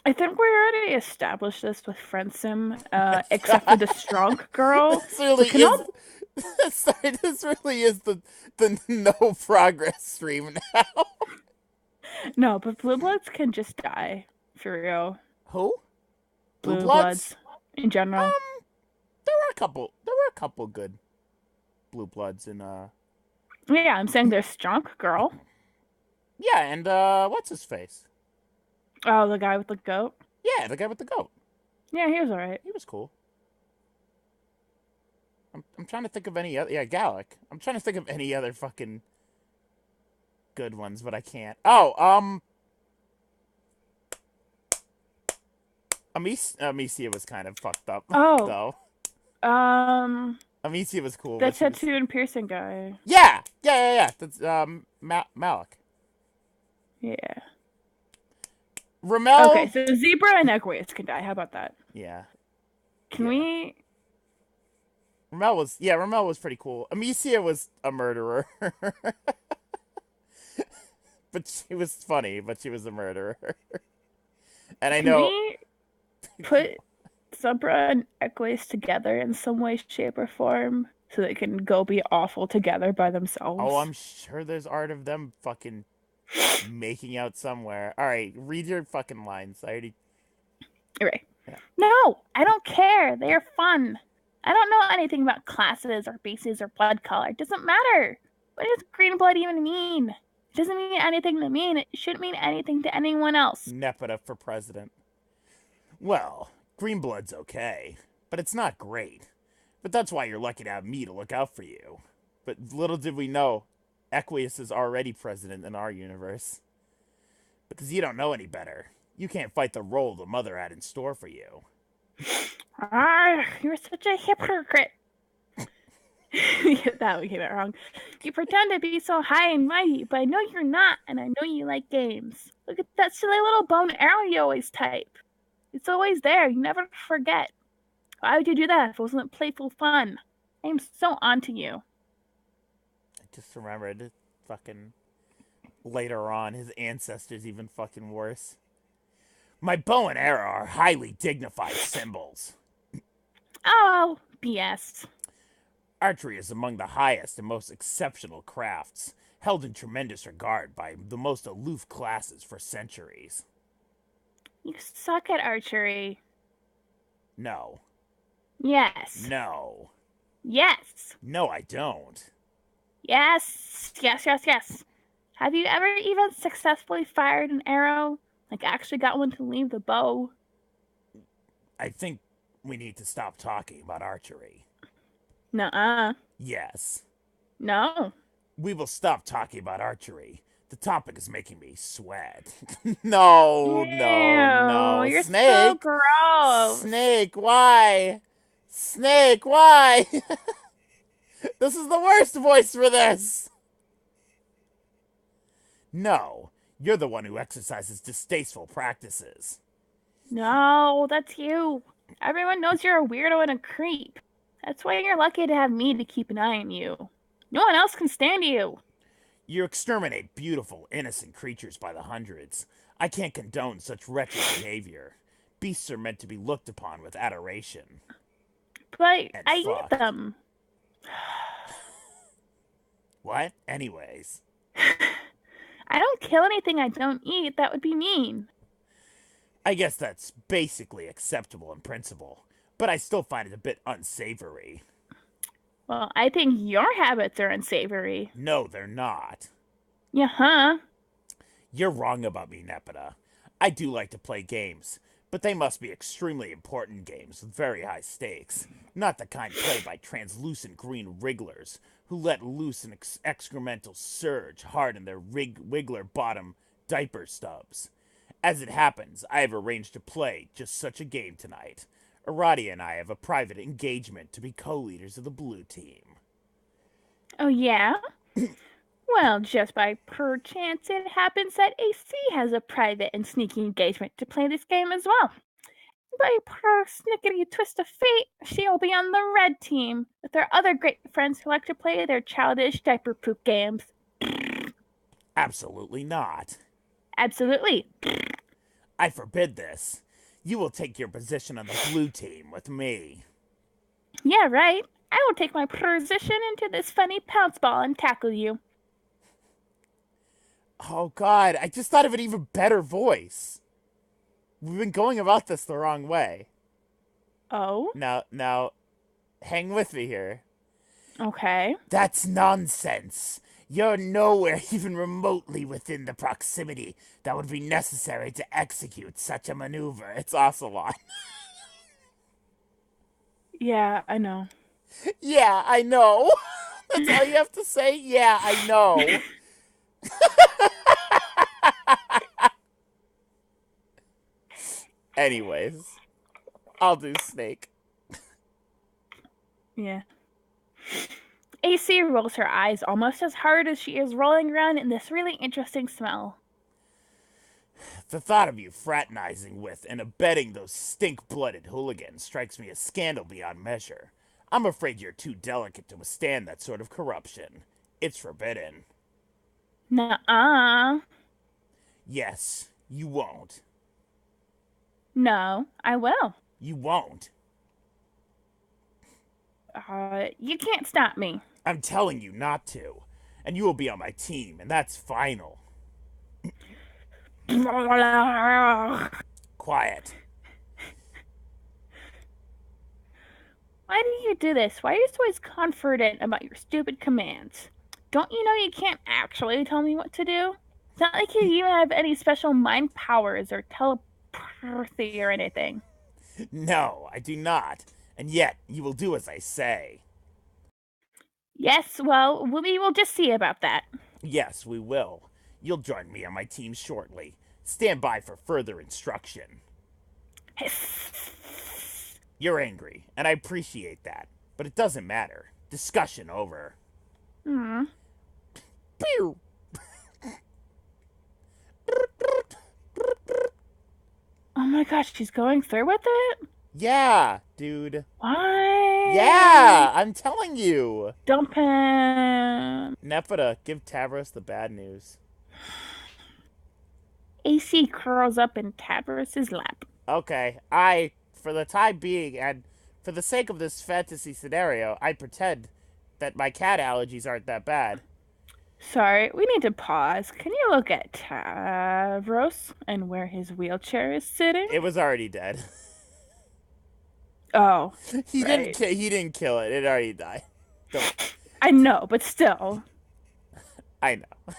I think we already established this with FriendSim, except for the strong girl. This really is. Sorry, this really is the no progress stream now. No, but Blue Bloods can just die for real. Who? Blue Bloods in general. There were a couple good Blue Bloods in Yeah, I'm saying there's strong girl. Yeah, and what's his face? Oh, the guy with the goat? Yeah, the guy with the goat. Yeah, he was alright. He was cool. I'm trying to think of any other. Yeah, Gallic. I'm trying to think of any other fucking good ones, but I can't. Oh, Amicia was kind of fucked up. Oh. Though. Amicia was cool. The tattoo and piercing guy. Yeah. That's Malik. Yeah. Ramel. Okay, so Zebra and Equius can die. How about that? Yeah. Can we? Ramel was pretty cool. Amicia was a murderer. But she was funny, but she was a murderer. And I know. Can we put Zebra and Equius together in some way, shape, or form so they can go be awful together by themselves? Oh, I'm sure there's art of them fucking making out somewhere. All right, read your fucking lines. I already. Right. Yeah. No, I don't care. They are fun. I don't know anything about classes or bases or blood color. It doesn't matter. What does green blood even mean? It doesn't mean anything to me, and it shouldn't mean anything to anyone else. Nepeta for president. Well, green blood's okay, but it's not great. But that's why you're lucky to have me to look out for you. But little did we know, Equius is already president in our universe. Because you don't know any better. You can't fight the role the mother had in store for you. Ah, you're such a hypocrite. That one came out wrong. You pretend to be so high and mighty, but I know you're not, and I know you like games. Look at that silly little bone arrow you always type. It's always there. You never forget. Why would you do that if it wasn't playful fun? I'm so onto you. I just remembered fucking later on, his ancestors even fucking worse. My bow and arrow are highly dignified symbols. Oh, BS. Archery is among the highest and most exceptional crafts, held in tremendous regard by the most aloof classes for centuries. You suck at archery. No. Yes. No. Yes. No, I don't. Yes. Yes, yes, yes. Have you ever even successfully fired an arrow? Like actually got one to leave the bow? I think we need to stop talking about archery. Nuh-uh. Yes. No. We will stop talking about archery. The topic is making me sweat. No, no, Ew, no. you're so Snake! gross. Snake, why? Snake, why? This is the worst voice for this. No, you're the one who exercises distasteful practices. No, that's you. Everyone knows you're a weirdo and a creep. That's why you're lucky to have me to keep an eye on you. No one else can stand you. You exterminate beautiful, innocent creatures by the hundreds. I can't condone such wretched behavior. Beasts are meant to be looked upon with adoration. But And I eat fucked. them. What? Anyways. I don't kill anything I don't eat. That would be mean. I guess that's basically acceptable in principle, but I still find it a bit unsavory. Well, I think your habits are unsavory. No, they're not. Yeah, huh? You're wrong about me, Nepeta. I do like to play games, but they must be extremely important games with very high stakes, not the kind played by translucent green wrigglers who let loose an excremental surge hard in their wiggler bottom diaper stubs. As it happens, I have arranged to play just such a game tonight. Aradia and I have a private engagement to be co-leaders of the blue team. Oh, yeah? Well, just by perchance, it happens that AC has a private and sneaky engagement to play this game as well. By per snickety twist of fate, she'll be on the red team with her other great friends who like to play their childish diaper poop games. Absolutely not. Absolutely. I forbid this. You will take your position on the blue team with me. Yeah, right. I will take my position into this funny pounce ball and tackle you. Oh god, I just thought of an even better voice. We've been going about this the wrong way. Oh? Now, hang with me here. Okay. That's nonsense. You're nowhere even remotely within the proximity that would be necessary to execute such a maneuver. It's Ocelot. Yeah, I know. Yeah, I know. That's all you have to say? Yeah, I know. Anyways, I'll do Snake. Yeah. AC rolls her eyes almost as hard as she is rolling around in this really interesting smell. The thought of you fraternizing with and abetting those stink-blooded hooligans strikes me as scandal beyond measure. I'm afraid you're too delicate to withstand that sort of corruption. It's forbidden. Nuh-uh. Yes, you won't. No, I will. You won't. You can't stop me. I'm telling you not to. And you will be on my team, and that's final. Quiet. Why do you do this? Why are you so always confident about your stupid commands? Don't you know you can't actually tell me what to do? It's not like you even have any special mind powers or telepathy or anything. No, I do not. And yet, you will do as I say. Yes, well, we will just see about that. Yes, we will. You'll join me on my team shortly. Stand by for further instruction. You're angry, and I appreciate that. But it doesn't matter. Discussion over. Hmm. Pew! Oh my gosh, she's going through with it? Yeah, dude. Why? Yeah, I'm telling you. Dump him. Nepeta, give Tavros the bad news. AC curls up in Tabros's lap. Okay, for the time being, and for the sake of this fantasy scenario, I pretend that my cat allergies aren't that bad. Sorry, we need to pause. Can you look at Tavros and where his wheelchair is sitting? It was already dead. Oh, he didn't. right. He didn't kill it. It already died. Don't. I know, but still. I know.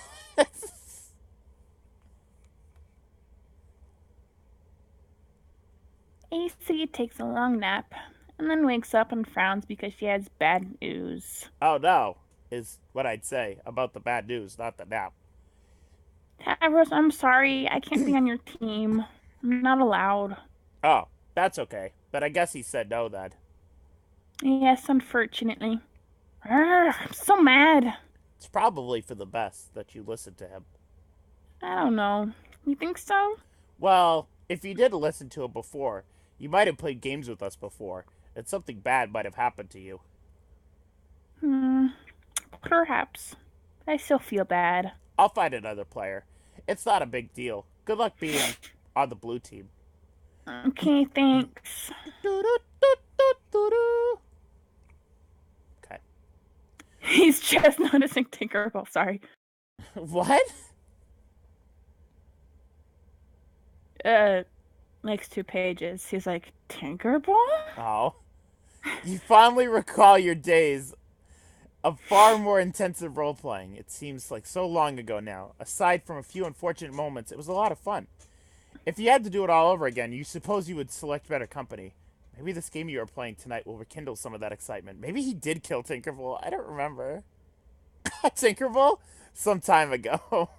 AC takes a long nap and then wakes up and frowns because she has bad news. Oh no, is what I'd say about the bad news, not the nap. Tavros, I'm sorry. I can't be on your team. I'm not allowed. Oh, that's okay. But I guess he said no then. Yes, unfortunately. Urgh, I'm so mad. It's probably for the best that you listen to him. I don't know. You think so? Well, if you did listen to him before, you might have played games with us before, and something bad might have happened to you. Hmm. Perhaps. I still feel bad. I'll find another player. It's not a big deal. Good luck being on the blue team. Okay, thanks. Okay. He's just noticing Tinkerbell. Sorry. What? Next 2 pages. He's like, Tinkerbell? Oh. You fondly recall your days of far more intensive role playing. It seems like so long ago now. Aside from a few unfortunate moments, it was a lot of fun. If you had to do it all over again, you suppose you would select better company. Maybe this game you are playing tonight will rekindle some of that excitement. Maybe he did kill Tinkerbell. I don't remember. Tinkerbell? Some time ago.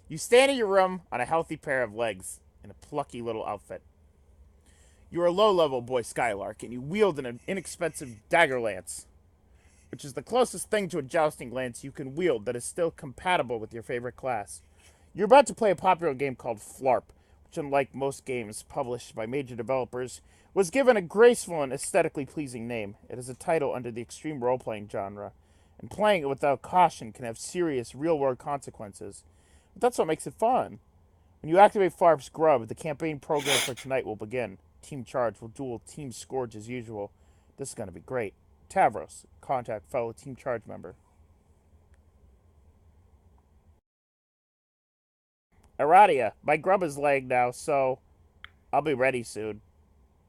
You stand in your room on a healthy pair of legs in a plucky little outfit. You are a low-level boy Skylark, and you wield an inexpensive dagger lance, which is the closest thing to a jousting lance you can wield that is still compatible with your favorite class. You're about to play a popular game called FLARP, which, unlike most games published by major developers, was given a graceful and aesthetically pleasing name. It is a title under the extreme role-playing genre, and playing it without caution can have serious real-world consequences. But that's what makes it fun. When you activate FLARP's Grub, the campaign program for tonight will begin. Team Charge will duel Team Scourge as usual. This is going to be great. Tavros, contact fellow Team Charge member. Aradia, my grub is laying now, so I'll be ready soon.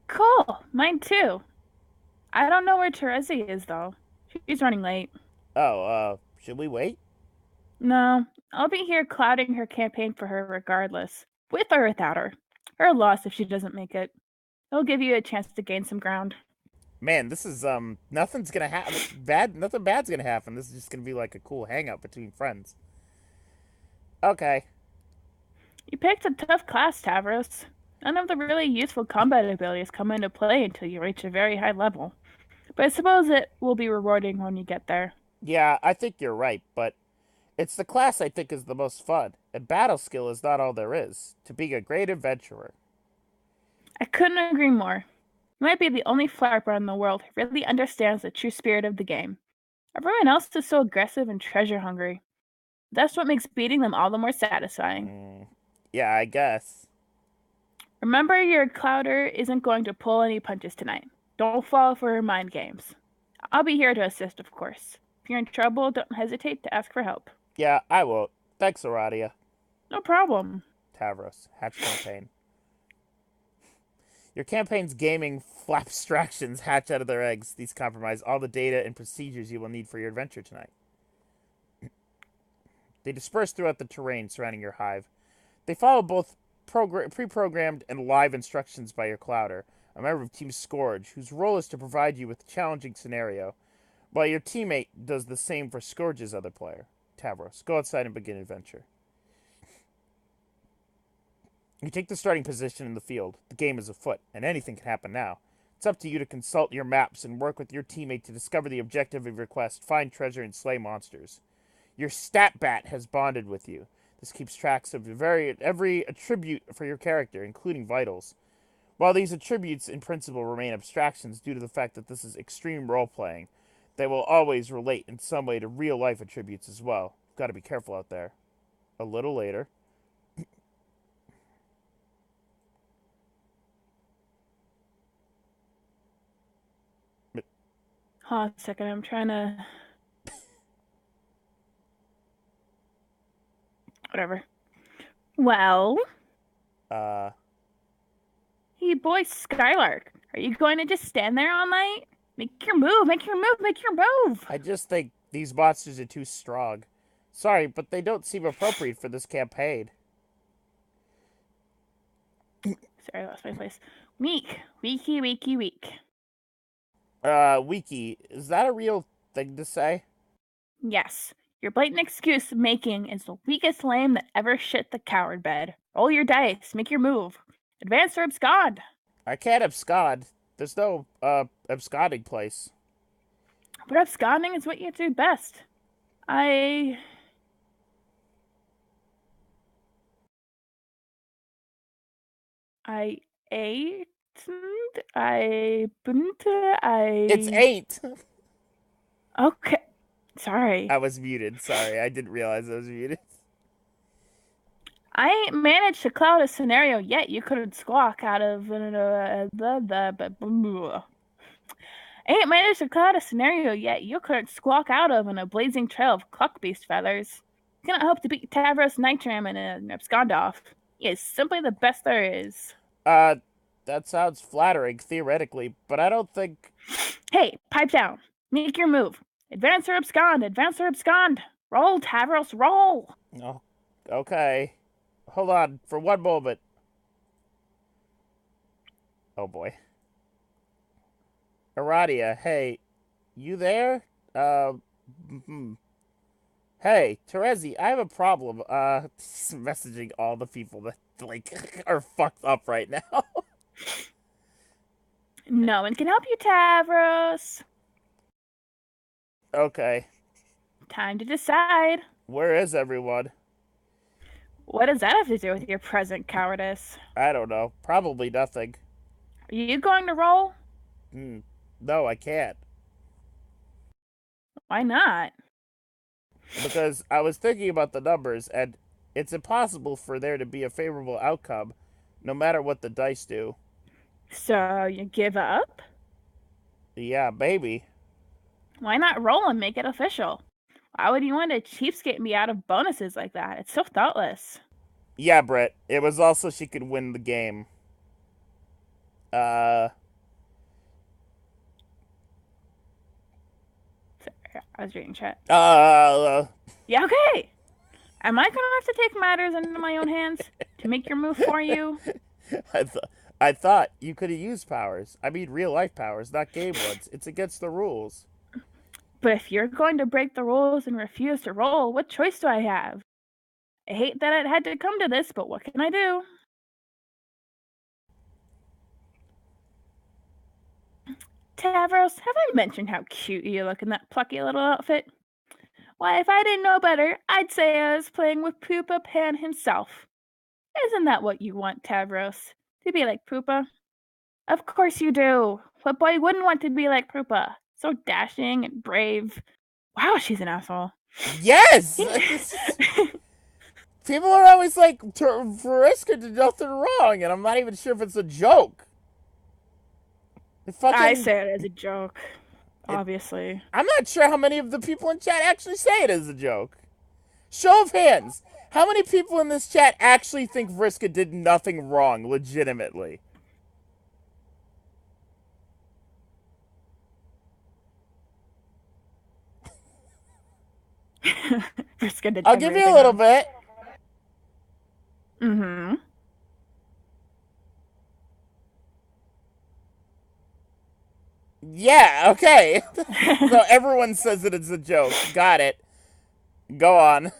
Cool. Mine too. I don't know where Terezi is, though. She's running late. Oh, should we wait? No, I'll be here clouding her campaign for her regardless, with or without her. Her loss if she doesn't make it. It'll give you a chance to gain some ground. Man, this is, nothing's gonna happen. Nothing bad's gonna happen. This is just gonna be like a cool hangout between friends. Okay. You picked a tough class, Tavros. None of the really useful combat abilities come into play until you reach a very high level. But I suppose it will be rewarding when you get there. Yeah, I think you're right, but it's the class I think is the most fun, and battle skill is not all there is to being a great adventurer. I couldn't agree more. You might be the only FLARPer in the world who really understands the true spirit of the game. Everyone else is so aggressive and treasure hungry. That's what makes beating them all the more satisfying. Yeah, I guess. Remember, your Clouder isn't going to pull any punches tonight. Don't fall for her mind games. I'll be here to assist, of course. If you're in trouble, don't hesitate to ask for help. Yeah, I won't. Thanks, Aradia. No problem. Tavros, hatch campaign. Your campaign's gaming flapstractions hatch out of their eggs. These compromise all the data and procedures you will need for your adventure tonight. They disperse throughout the terrain surrounding your hive. They follow both pre-programmed and live instructions by your Clouder, a member of Team Scourge, whose role is to provide you with a challenging scenario, while your teammate does the same for Scourge's other player. Tavros, go outside and begin adventure. You take the starting position in the field. The game is afoot, and anything can happen now. It's up to you to consult your maps and work with your teammate to discover the objective of your quest, find treasure, and slay monsters. Your stat bat has bonded with you. This keeps tracks of every attribute for your character, including vitals. While these attributes in principle remain abstractions due to the fact that this is extreme role-playing, they will always relate in some way to real-life attributes as well. Got to be careful out there. A little later. Hold on a second, I'm trying to... Whatever. Well... Hey, boy, Skylark. Are you going to just stand there all night? Make your move, make your move, make your move! I just think these monsters are too strong. Sorry, but they don't seem appropriate for this campaign. Sorry, I lost my place. Weak. Weaky, weaky, weak. Wiki, is that a real thing to say? Yes. Your blatant excuse making is the weakest lame that ever shit the coward bed. Roll your dice, make your move. Advance or abscond. I can't abscond. There's no, absconding place. But absconding is what you do best. I ate. It's 8! Okay. Sorry. I was muted. Sorry, I didn't realize I was muted. I ain't managed to cloud a scenario yet you couldn't squawk out of. Ain't managed to cloud a scenario yet you couldn't squawk out of in a blazing trail of cluckbeast feathers. You cannot hope to beat Tavros Nitram in an abscond off. He is simply the best there is. That sounds flattering, theoretically, but I don't think... Hey, pipe down. Make your move. Advance or abscond, advance or abscond. Roll, Tavros, roll! Oh, okay. Hold on, for one moment. Oh boy. Aradia, hey, you there? Hey, Terezi, I have a problem. Messaging all the people that, like, are fucked up right now. No one can help you, Tavros. Okay. Time to decide. Where is everyone? What does that have to do with your present cowardice? I don't know. Probably nothing. Are you going to roll? No, I can't. Why not? Because I was thinking about the numbers, and it's impossible for there to be a favorable outcome, no matter what the dice do. So you give up? Yeah, maybe. Why not roll and make it official? Why would you want to cheapskate me out of bonuses like that? It's so thoughtless. Yeah, Brett. It was also she could win the game. Sorry, I was reading chat. Yeah, okay. Am I gonna have to take matters into my own hands to make your move for you? I thought you could have used powers. I mean real life powers, not game ones. It's against the rules. But if you're going to break the rules and refuse to roll, what choice do I have? I hate that it had to come to this, but what can I do? Tavros, have I mentioned how cute you look in that plucky little outfit? Why, if I didn't know better, I'd say I was playing with Poopa Pan himself. Isn't that what you want, Tavros? To be like Poopa? Of course you do. What boy wouldn't want to be like Poopa? So dashing and brave. Wow, she's an asshole. Yes! People are always like, Vriska did nothing wrong, and I'm not even sure if it's a joke. I say it as a joke, obviously. I'm not sure how many of the people in chat actually say it as a joke. Show of hands. How many people in this chat actually think Vriska did nothing wrong, legitimately? Vriska did I'll give you a little bit. Mm-hmm. Yeah, okay. So everyone says that it's a joke. Got it. Go on.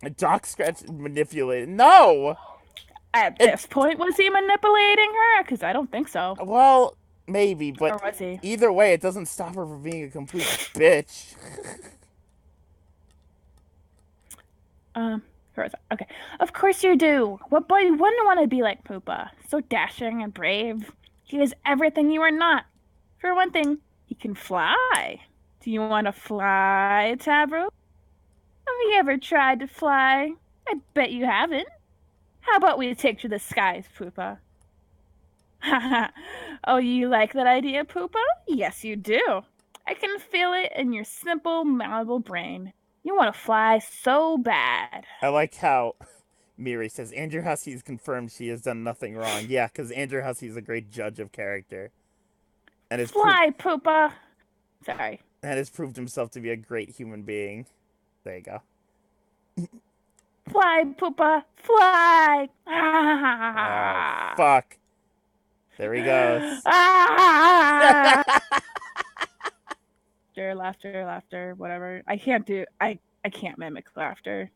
A dog scratch manipulated. No! At this It's, point, was he manipulating her? Because I don't think so. well, maybe, but Or was he? either way, it doesn't stop her from being a complete bitch. Who was that? Okay. Of course you do. What boy wouldn't want to be like Poopa? So dashing and brave. He is everything you are not. For one thing, he can fly. Do you want to fly, Tavros? Have you ever tried to fly? I bet you haven't. How about we take to the skies, Poopa? Oh, you like that idea, Poopa? Yes, you do. I can feel it in your simple, malleable brain. You want to fly so bad. I like how Miri says Andrew Hussey's confirmed she has done nothing wrong. Yeah, because Andrew Hussey is a great judge of character, and Fly, Poopa. Sorry. has proved himself to be a great human being. There you go. Fly, Poopa. Fly. Oh fuck! There he goes. Laughter, laughter, whatever. I can't do. I can't mimic laughter.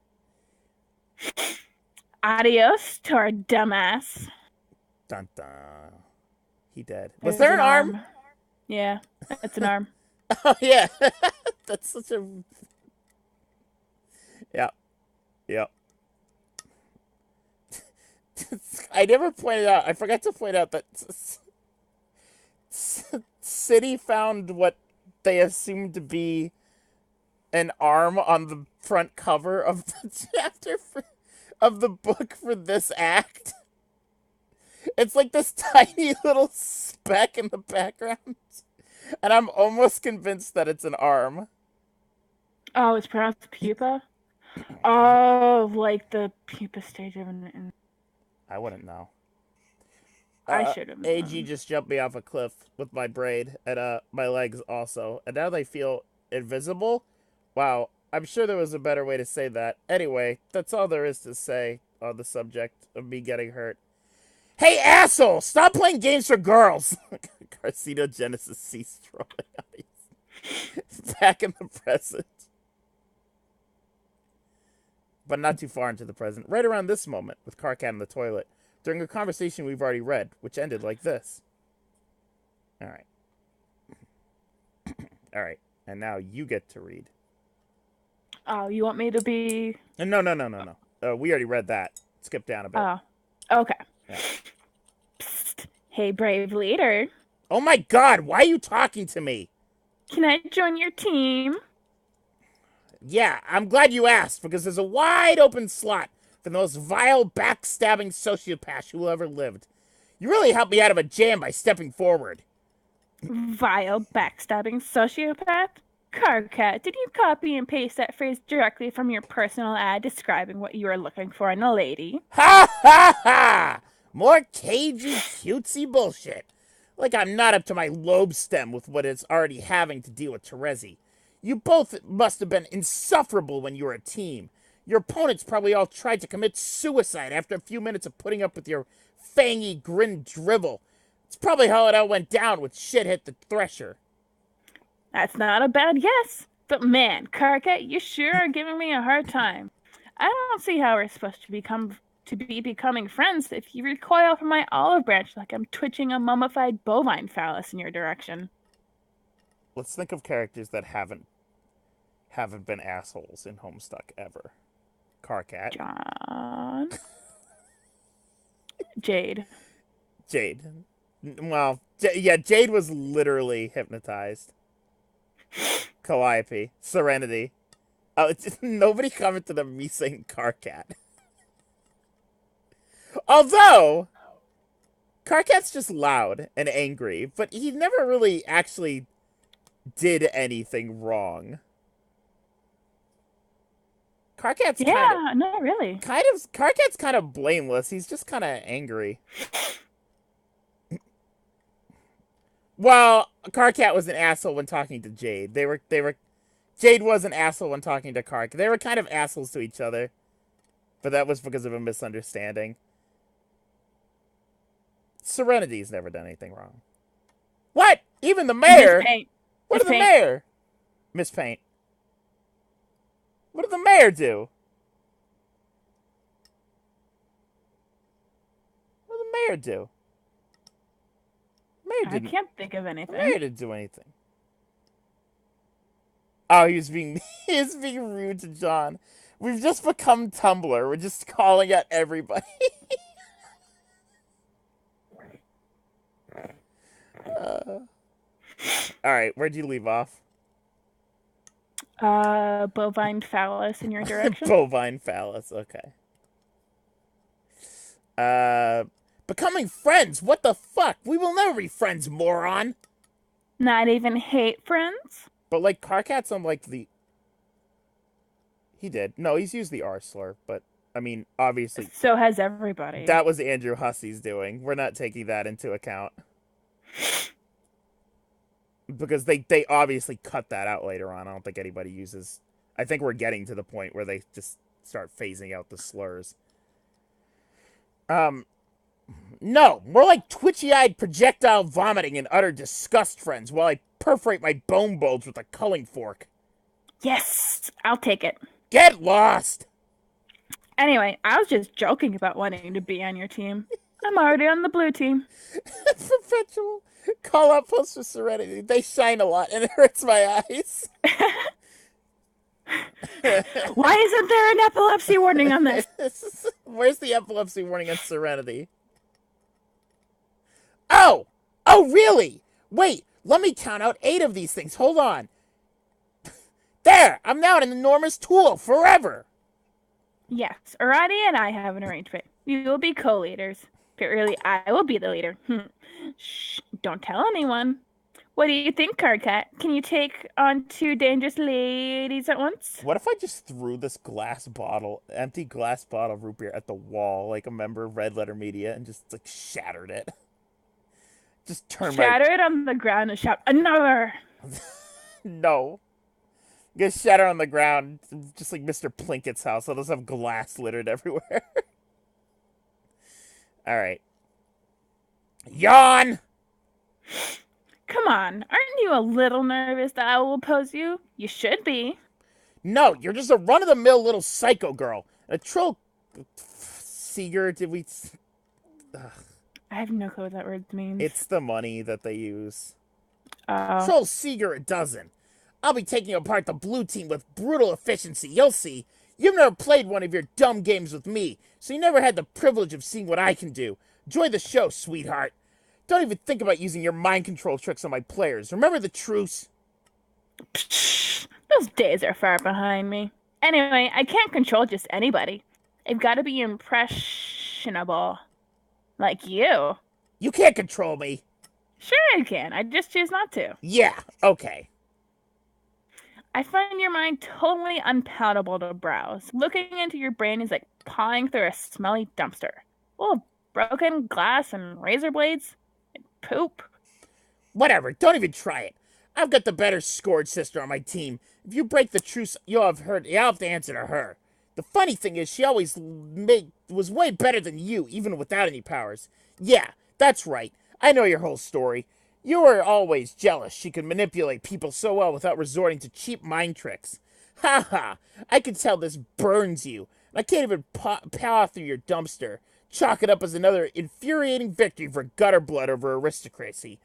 Adios to our dumbass. Dun dun. He dead. Was There's there an arm? Yeah, it's an arm. Oh yeah. That's such a. Yeah. Yep. I never pointed out. I forgot to point out that City found what they assumed to be an arm on the front cover of the chapter of the book for this act. It's like this tiny little speck in the background, and I'm almost convinced that it's an arm. Oh, it's pronounced pupa? Oh, like the pupa stage of an. I wouldn't know. I should have. AG just jumped me off a cliff with my braid and my legs also, and now they feel invisible. Wow, I'm sure there was a better way to say that. Anyway, that's all there is to say on the subject of me getting hurt. Hey, asshole! Stop playing games for girls! Carcinogenesis ceased rolling eyes. Back in the present. But not too far into the present. Right around this moment, with Carcat in the toilet, during a conversation we've already read, which ended like this. Alright. Alright, and now you get to read. Oh, you want me to be... No. We already read that. Skip down a bit. Oh, okay. Yeah. Psst. Hey, brave leader. Oh my god, why are you talking to me? Can I join your team? Yeah, I'm glad you asked, because there's a wide open slot for the most vile, backstabbing sociopath who ever lived. You really helped me out of a jam by stepping forward. Vile, backstabbing sociopath? Carcat, did you copy and paste that phrase directly from your personal ad describing what you were looking for in a lady? Ha ha ha! More cagey, cutesy bullshit. Like I'm not up to my lobe stem with what it's already having to deal with Terezi. You both must have been insufferable when you were a team. Your opponents probably all tried to commit suicide after a few minutes of putting up with your fangy grin drivel. It's probably how it all went down when shit hit the thresher. That's not a bad guess. But man, Carcat, you sure are giving me a hard time. I don't see how we're supposed to be becoming friends if you recoil from my olive branch like I'm twitching a mummified bovine phallus in your direction. Let's think of characters that haven't been assholes in Homestuck ever. Carcat. John. Jade. Well, Jade was literally hypnotized. Calliope. Serenity. Nobody commented on me saying Carcat. Although, Carcat's just loud and angry, but he never really actually did anything wrong. Carcat's not really. Carcat's kind of blameless. He's just kind of angry. Well, Carcat was an asshole when talking to Jade. Jade was an asshole when talking to Carcat. They were kind of assholes to each other, but that was because of a misunderstanding. Serenity's never done anything wrong. What? Even the mayor? Miss Paint. What did the mayor? Miss Paint. What did the mayor do? mayor do? Mayor I didn't. can't think of The anything. mayor didn't do anything. Oh, he was being he was being rude to John. We've just become Tumblr. We're just calling out everybody. All right, where'd you leave off? Bovine phallus in your direction. Bovine phallus. Okay. Uh, becoming friends. What the fuck? We will never be friends, moron. Not even hate friends? But like Carcat's on like the. He did. No, he's used the R slur, but I mean, obviously, So has everybody. that was Andrew Hussey's doing. We're not taking that into account. Because they obviously cut that out later on. I don't think anybody uses. I think we're getting to the point where they just start phasing out the slurs. No, more like twitchy-eyed projectile vomiting in utter disgust, friends, while I perforate my bone bulge with a culling fork. Yes, I'll take it. Get lost! Anyway, I was just joking about wanting to be on your team. I'm already on the blue team. Perpetual call-out posts for Serenity. They shine a lot, and it hurts my eyes. Why isn't there an epilepsy warning on this? Where's the epilepsy warning on Serenity? Oh! Oh, really? Wait, let me count out 8 of these things. Hold on. There! I'm now an enormous tool forever! Yes, Aradia and I have an arrangement. We will be co-leaders. But really, I will be the leader. Shh, don't tell anyone. What do you think, Cardcat? Can you take on 2 dangerous ladies at once? What if I just threw this empty glass bottle of root beer at the wall like a member of Red Letter Media and just like shattered it? Just Shatter it on the ground and shout, another! No. Get shatter on the ground, just like Mr. Plinkett's house. I'll just have glass littered everywhere. Alright. Yawn! Come on, aren't you a little nervous that I will oppose you? You should be. No, you're just a run-of-the-mill little psycho girl. A troll... Seeger, did we... Ugh. I have no clue what that word means. It's the money that they use. Oh. Troll Seeger a dozen. I'll be taking apart the blue team with brutal efficiency. You'll see. You've never played one of your dumb games with me, so you never had the privilege of seeing what I can do. Enjoy the show, sweetheart. Don't even think about using your mind control tricks on my players. Remember the truce? Psh, those days are far behind me. Anyway, I can't control just anybody. I've got to be impressionable. Like you. You can't control me. Sure I can. I just choose not to. Yeah, okay. I find your mind totally unpalatable to browse. Looking into your brain is like pawing through a smelly dumpster. Full of broken glass and razor blades. And poop. Whatever, don't even try it. I've got the better scored sister on my team. If you break the truce, you'll have to answer to her. The funny thing is, she always was way better than you, even without any powers. Yeah, that's right. I know your whole story. You were always jealous she could manipulate people so well without resorting to cheap mind tricks. Ha ha! I can tell this burns you. I can't even paw through your dumpster. Chalk it up as another infuriating victory for gutter blood over aristocracy.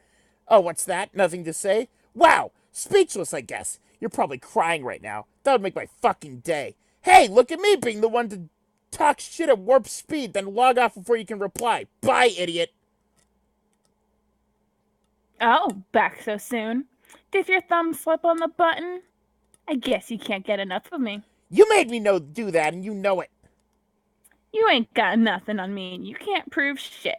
Oh, what's that? Nothing to say? Wow! Speechless, I guess. You're probably crying right now. That would make my fucking day. Hey, look at me being the one to talk shit at warp speed, then log off before you can reply. Bye, idiot. Oh, back so soon? Did your thumb slip on the button? I guess you can't get enough of me. You made me do that, and you know it. You ain't got nothing on me, and you can't prove shit.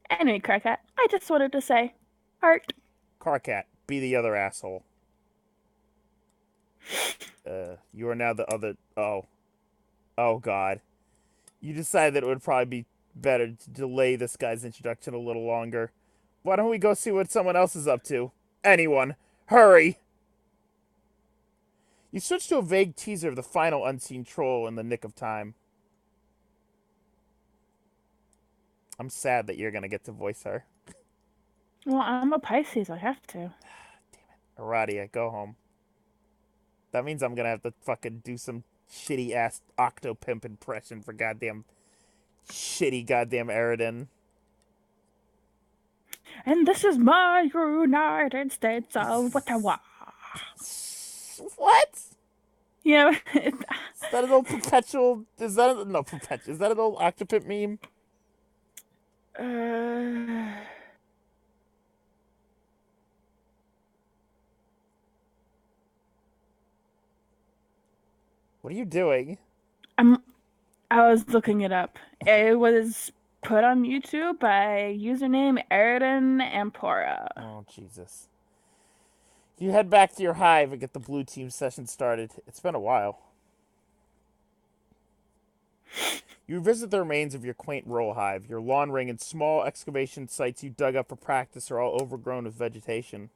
Anyway, Crackhat, I just wanted to say, heart. Carcat, be the other asshole. You are now the other... Oh. Oh, God. You decided that it would probably be better to delay this guy's introduction a little longer. Why don't we go see what someone else is up to? Anyone. Hurry! You switched to a vague teaser of the final unseen troll in the nick of time. I'm sad that you're going to get to voice her. Well, I'm a Pisces. I have to. Damn it. Aradia, go home. That means I'm going to have to fucking do some shitty-ass Octopimp impression for goddamn... shitty goddamn Aridin. And this is my United States of Ottawa. What? You know, Is that an old perpetual? Is that no perpetual? Is that an old Octopit meme? uh, What are you doing? I'm. I was looking it up. It was put on YouTube by username Aridin Ampora. Oh Jesus! You head back to your hive and get the blue team session started. It's been a while. You visit the remains of your quaint roll hive. Your lawn ring and small excavation sites you dug up for practice are all overgrown with vegetation.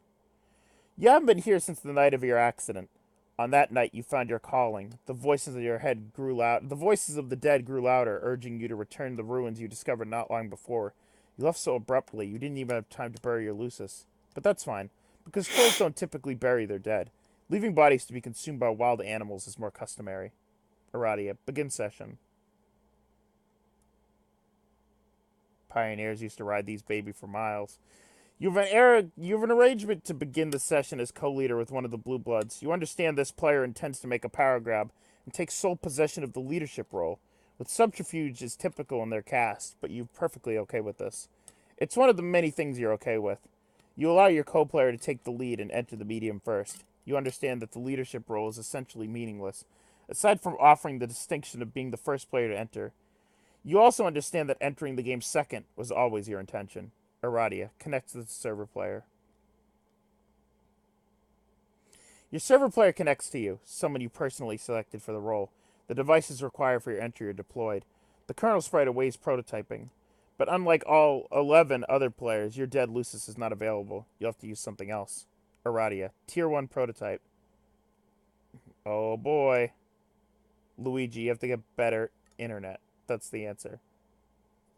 You haven't been here since the night of your accident. On that night, you found your calling. The voices of your head grew loud. The voices of the dead grew louder, urging you to return to the ruins you discovered not long before. You left so abruptly, you didn't even have time to bury your Lucis. But that's fine, because trolls don't typically bury their dead. Leaving bodies to be consumed by wild animals is more customary. Aradia, begin session. Pioneers used to ride these baby for miles. You have an arrangement to begin the session as co-leader with one of the Blue Bloods. You understand this player intends to make a power grab and take sole possession of the leadership role. With subterfuge is typical in their cast, but you're perfectly okay with this. It's one of the many things you're okay with. You allow your co-player to take the lead and enter the medium first. You understand that the leadership role is essentially meaningless, aside from offering the distinction of being the first player to enter. You also understand that entering the game second was always your intention. Aradia, connect to the server player. Your server player connects to you, someone you personally selected for the role. The devices required for your entry are deployed. The kernel sprite awaits prototyping. But unlike all 11 other players, your dead Lucis is not available. You'll have to use something else. Aradia, Tier 1 prototype. Oh boy. Luigi, you have to get better internet. That's the answer.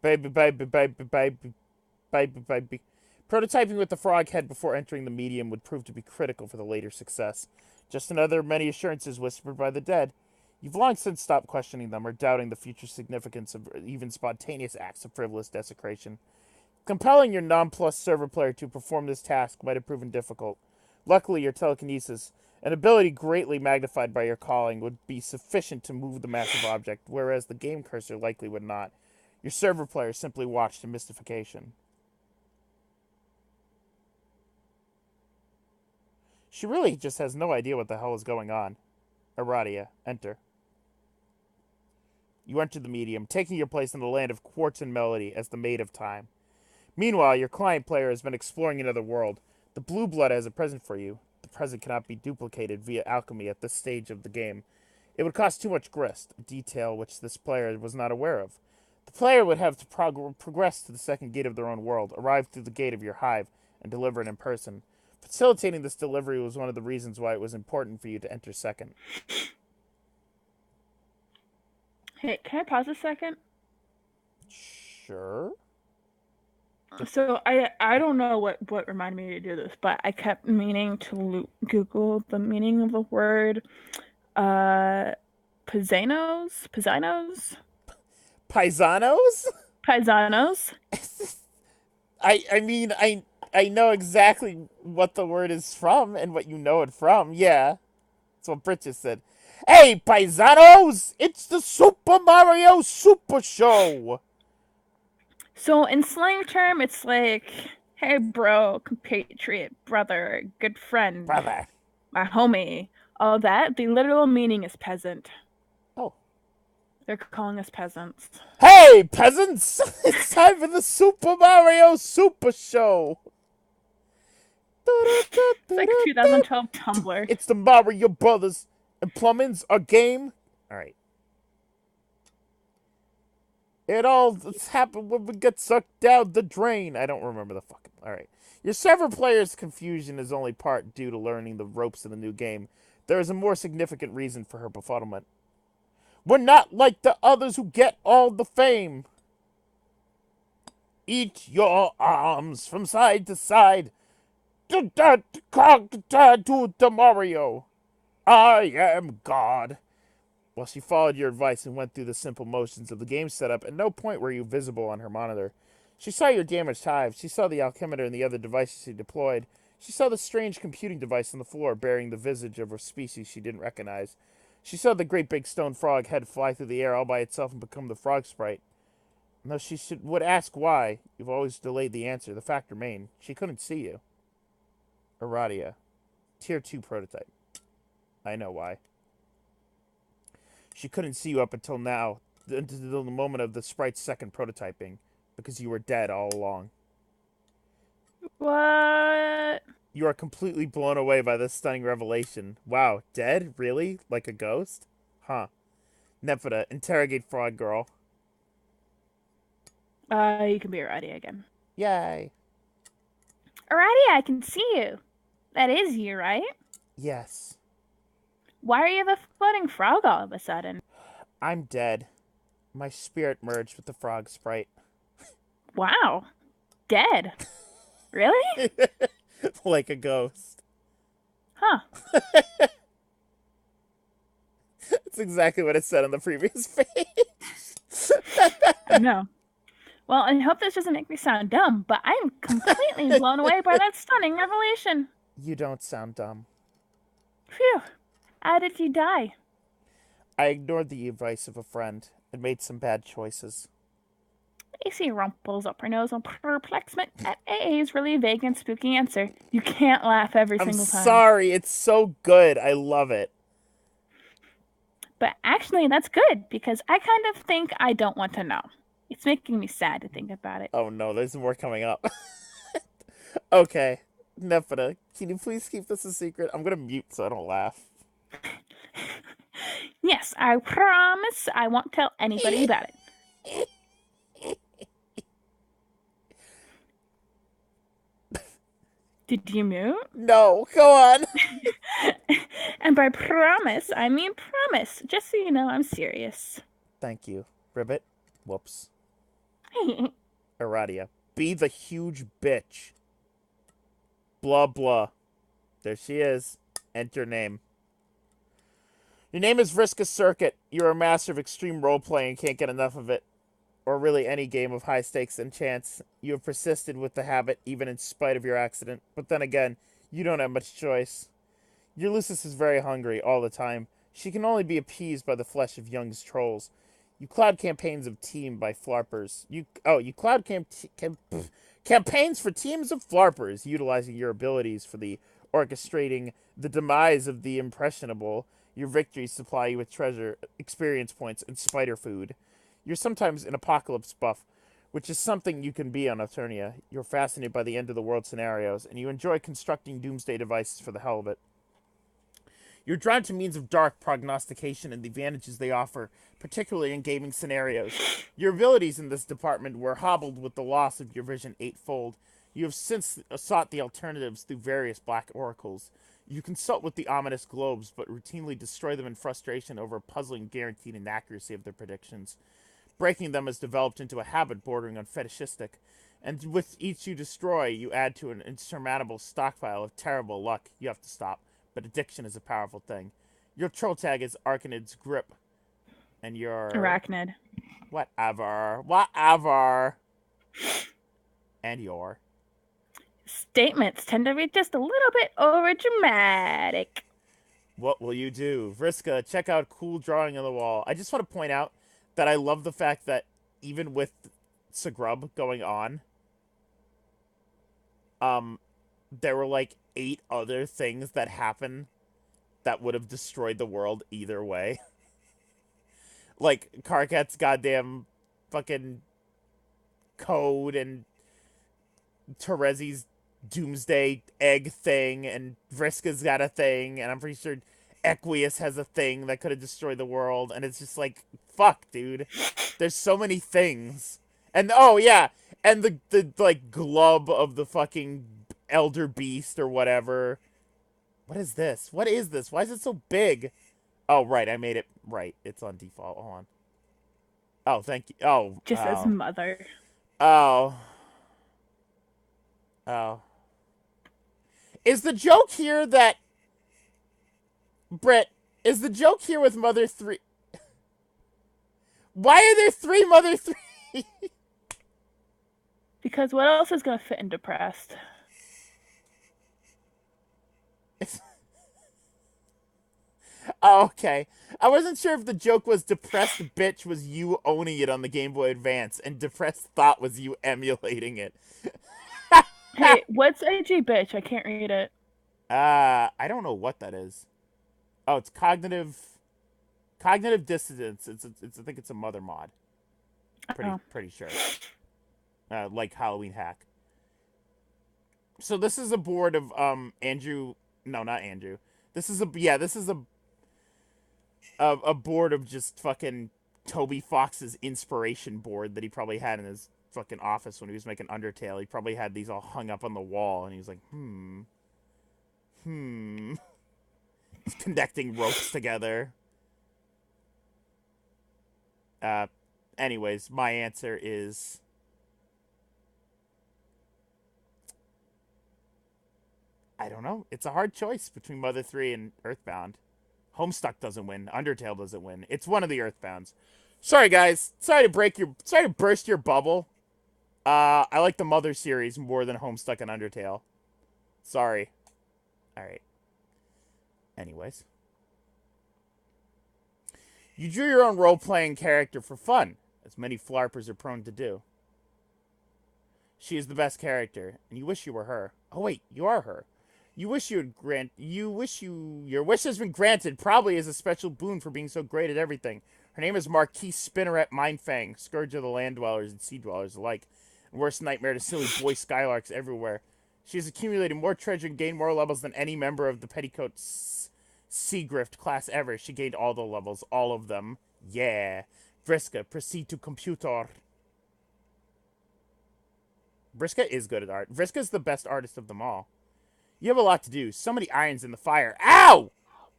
Baby, baby, baby, baby, baby, baby. Prototyping with the frog head before entering the medium would prove to be critical for the later success. Just another many assurances whispered by the dead. You've long since stopped questioning them or doubting the future significance of even spontaneous acts of frivolous desecration. Compelling your non-plus server player to perform this task might have proven difficult. Luckily, your telekinesis, an ability greatly magnified by your calling, would be sufficient to move the massive object, whereas the game cursor likely would not. Your server player simply watched in mystification. She really just has no idea what the hell is going on. Aradia, enter. You enter the medium, taking your place in the land of quartz and melody as the maid of time. Meanwhile, your client player has been exploring another world. The blue blood has a present for you. The present cannot be duplicated via alchemy at this stage of the game. It would cost too much grist, a detail which this player was not aware of. The player would have to progress to the second gate of their own world, arrive through the gate of your hive, and deliver it in person. Facilitating this delivery was one of the reasons why it was important for you to enter second. Hey, can I pause a second? Sure. So I don't know what reminded me to do this, but I kept meaning to Google the meaning of the word uh paisanos, Paisanos? paisanos. I know exactly what the word is from and what you know it from. Yeah. That's what Brit just said. Hey, paisanos! It's the Super Mario Super Show! So in slang term, it's like, hey bro, compatriot, brother, good friend, Brother. my homie, all that. The literal meaning is peasant. Oh. They're calling us peasants. Hey, peasants! It's time for the Super Mario Super Show! It's like 2012 Tumblr. It's the Mario Brothers, and plumbing's a game. Alright. It all happened when we get sucked down the drain. I don't remember the fucking. Alright. Your server player's confusion is only part due to learning the ropes of the new game. There is a more significant reason for her befuddlement. We're not like the others who get all the fame. Eat your arms from side to side. To the Mario. I am God. Well, she followed your advice and went through the simple motions of the game setup. At no point were you visible on her monitor. She saw your damaged hive. She saw the alchemitor and the other devices she deployed. She saw the strange computing device on the floor bearing the visage of a species she didn't recognize. She saw the great big stone frog head fly through the air all by itself and become the frog sprite. No, would ask why. You've always delayed the answer. The fact remained, she couldn't see you. Aradia. Tier 2 prototype. I know why. She couldn't see you up until now, until the moment of the sprite's second prototyping, because you were dead all along. What? You are completely blown away by this stunning revelation. Wow, dead? Really? Like a ghost? Huh. Nepeta, interrogate frog girl. You can be Aradia again. Yay. Aradia, I can see you. That is you, right? Yes. Why are you the floating frog all of a sudden? I'm dead. My spirit merged with the frog sprite. Wow. Dead. Really? Like a ghost. Huh. That's exactly what it said on the previous page. I know. Well, I hope this doesn't make me sound dumb, but I'm completely blown away by that stunning revelation. You don't sound dumb. Phew. How did you die? I ignored the advice of a friend and made some bad choices. AC rumples up her nose on perplexment at AA's really vague and spooky answer. You can't laugh every single time. I'm sorry, it's so good. I love it. But actually, that's good, because I kind of think I don't want to know. It's making me sad to think about it. Oh no, there's more coming up. Okay, Nepeta, can you please keep this a secret? I'm gonna mute so I don't laugh. Yes, I promise I won't tell anybody about it. Did you mute? No, go on. And by promise, I mean promise. Just so you know, I'm serious. Thank you. Ribbit. Whoops. Aradia. Be the huge bitch. Blah, blah. There she is. Enter name. Your name is Vriska Circuit. You're a master of extreme roleplay and can't get enough of it. Or really any game of high stakes and chance. You have persisted with the habit, even in spite of your accident. But then again, you don't have much choice. Ulysses is very hungry all the time. She can only be appeased by the flesh of Young's trolls. You cloud campaigns of team by FLARPers. You cloud campaigns for teams of FLARPers, utilizing your abilities for the orchestrating the demise of the impressionable. Your victories supply you with treasure, experience points, and spider food. You're sometimes an apocalypse buff, which is something you can be on Eternia. You're fascinated by the end of the world scenarios, and you enjoy constructing doomsday devices for the hell of it. You're drawn to means of dark prognostication and the advantages they offer, particularly in gaming scenarios. Your abilities in this department were hobbled with the loss of your vision eightfold. You have since sought the alternatives through various black oracles. You consult with the ominous globes, but routinely destroy them in frustration over a puzzling guaranteed inaccuracy of their predictions. Breaking them has developed into a habit bordering on fetishistic, and with each you destroy, you add to an insurmountable stockpile of terrible luck you have to stop. But addiction is a powerful thing. Your troll tag is Arcanid's Grip. And your... Arachnid. Whatever. And your... Statements tend to be just a little bit overdramatic. What will you do? Vriska, check out cool drawing on the wall. I just want to point out that I love the fact that even with Sagrub going on, there were like 8 other things that happened that would have destroyed the world either way. Like Karkat's goddamn fucking code and Terezi's doomsday egg thing, and Vriska's got a thing, and I'm pretty sure Equius has a thing that could have destroyed the world, and it's just like, fuck, dude. There's so many things. And oh yeah, and the like glub of the fucking elder beast or whatever. What is this? What is this? Why is it so big? Oh, right, I made it right. It's on default. Hold on. Oh, thank you. Oh. Just as mother. Oh. Is the joke here that... Britt, is the joke here with Mother 3... Why are there 3 Mother 3? Because what else is gonna fit in depressed? Oh, okay. I wasn't sure if the joke was depressed bitch was you owning it on the Game Boy Advance and depressed thought was you emulating it. Hey, what's AG bitch? I can't read it. I don't know what that is. Oh, it's cognitive dissonance. It's I think it's a mother mod. Oh. Pretty sure. Like Halloween hack. So this is a board of Andrew. No, not Andrew. This is a board of just fucking Toby Fox's inspiration board that he probably had in his fucking office when he was making Undertale. He probably had these all hung up on the wall, and he was like, hmm. He's connecting ropes together. Uh, anyways, my answer is I don't know. It's a hard choice between Mother 3 and Earthbound. Homestuck doesn't win. Undertale doesn't win. It's one of the Earthbounds. Sorry guys. Sorry to burst your bubble. I like the Mother series more than Homestuck and Undertale. Sorry. Alright. Anyways. You drew your own role-playing character for fun, as many FLARPers are prone to do. She is the best character, and you wish you were her. Oh wait, you are her. Your wish has been granted, probably as a special boon for being so great at everything. Her name is Marquise Spinneret Mindfang, scourge of the land dwellers and sea dwellers alike, and worst nightmare to silly boy skylarks everywhere. She has accumulated more treasure and gained more levels than any member of the Petticoat Seagrift class ever. She gained all the levels, all of them. Yeah. Vriska, proceed to computer. Vriska is good at art. Vriska's the best artist of them all. You have a lot to do. So many irons in the fire. Ow!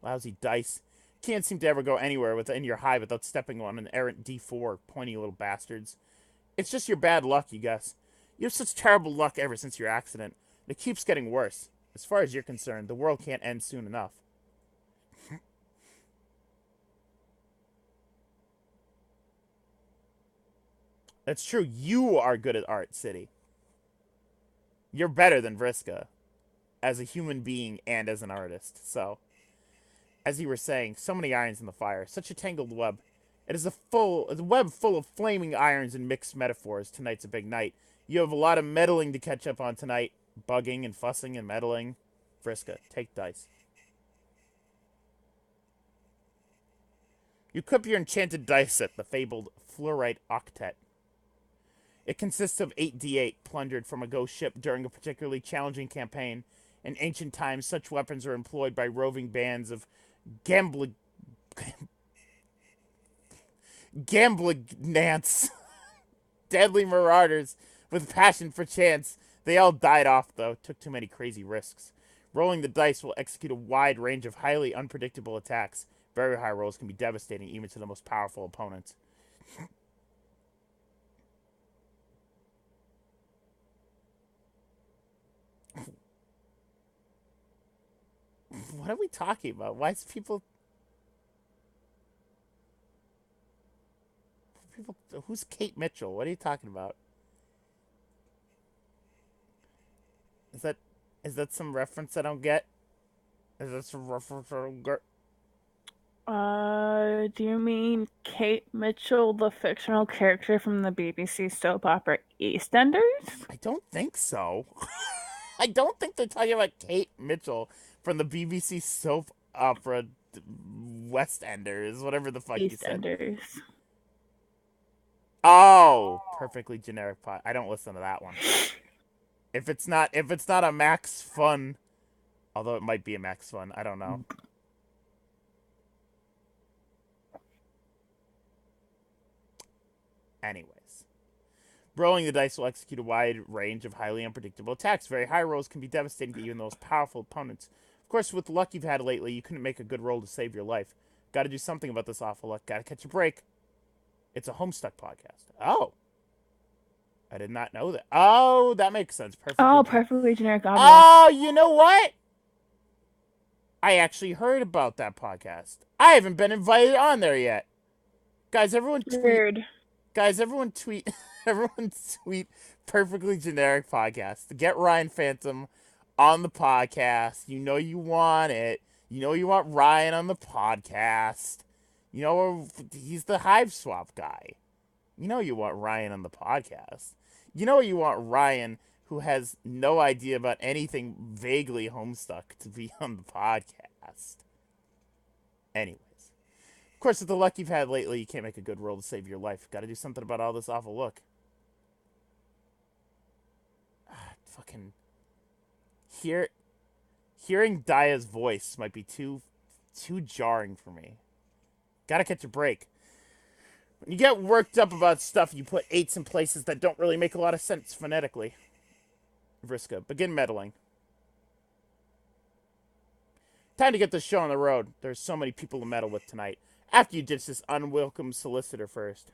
Lousy dice. Can't seem to ever go anywhere within your hive without stepping on an errant D4, pointy little bastards. It's just your bad luck, you guess. You have such terrible luck ever since your accident. It keeps getting worse. As far as you're concerned, the world can't end soon enough. That's true. You are good at art, City. You're better than Vriska as a human being and as an artist. So, as you were saying, so many irons in the fire, such a tangled web. It is a web full of flaming irons and mixed metaphors. Tonight's a big night. You have a lot of meddling to catch up on tonight. Bugging and fussing and meddling. Vriska, take dice. You equip your enchanted dice set, the fabled Fluorite Octet. It consists of 8d8 plundered from a ghost ship during a particularly challenging campaign. In ancient times, such weapons were employed by roving bands of gamblignants, deadly marauders with passion for chance. They all died off, though. Took too many crazy risks. Rolling the dice will execute a wide range of highly unpredictable attacks. Very high rolls can be devastating even to the most powerful opponents. What are we talking about? Why is people... Who's Kate Mitchell? What are you talking about? Is that some reference I don't get? Is that some reference I don't get? Do you mean Kate Mitchell, the fictional character from the BBC soap opera EastEnders? I don't think so. I don't think they're talking about Kate Mitchell from the BBC soap opera West Enders, whatever the fuck you said. EastEnders. Oh, perfectly generic pot. I don't listen to that one. If it's not a Max Fun, although it might be a Max Fun, I don't know. Anyways, rolling the dice will execute a wide range of highly unpredictable attacks. Very high rolls can be devastating to even the most powerful opponents. Of course, with the luck you've had lately, you couldn't make a good roll to save your life. Got to do something about this awful luck. Got to catch a break. It's a Homestuck podcast. Oh. I did not know that. Oh, that makes sense. Perfectly generic audio. Oh, you know what? I actually heard about that podcast. I haven't been invited on there yet. Guys, everyone tweet. Weird. Guys, everyone tweet. Everyone tweet Perfectly Generic Podcast. To get Ryan Phantom on the podcast. You know you want it. You know you want Ryan on the podcast. You know he's the Hive Swap guy. You know you want Ryan on the podcast. You know you want Ryan, who has no idea about anything vaguely Homestuck, to be on the podcast. Anyways. Of course, with the luck you've had lately, you can't make a good roll to save your life. Gotta do something about all this awful look. Fucking... Hearing Daya's voice might be too jarring for me. Gotta catch a break. When you get worked up about stuff, you put 8s in places that don't really make a lot of sense phonetically. Vriska, begin meddling. Time to get this show on the road. There's so many people to meddle with tonight. After you ditch this unwelcome solicitor first.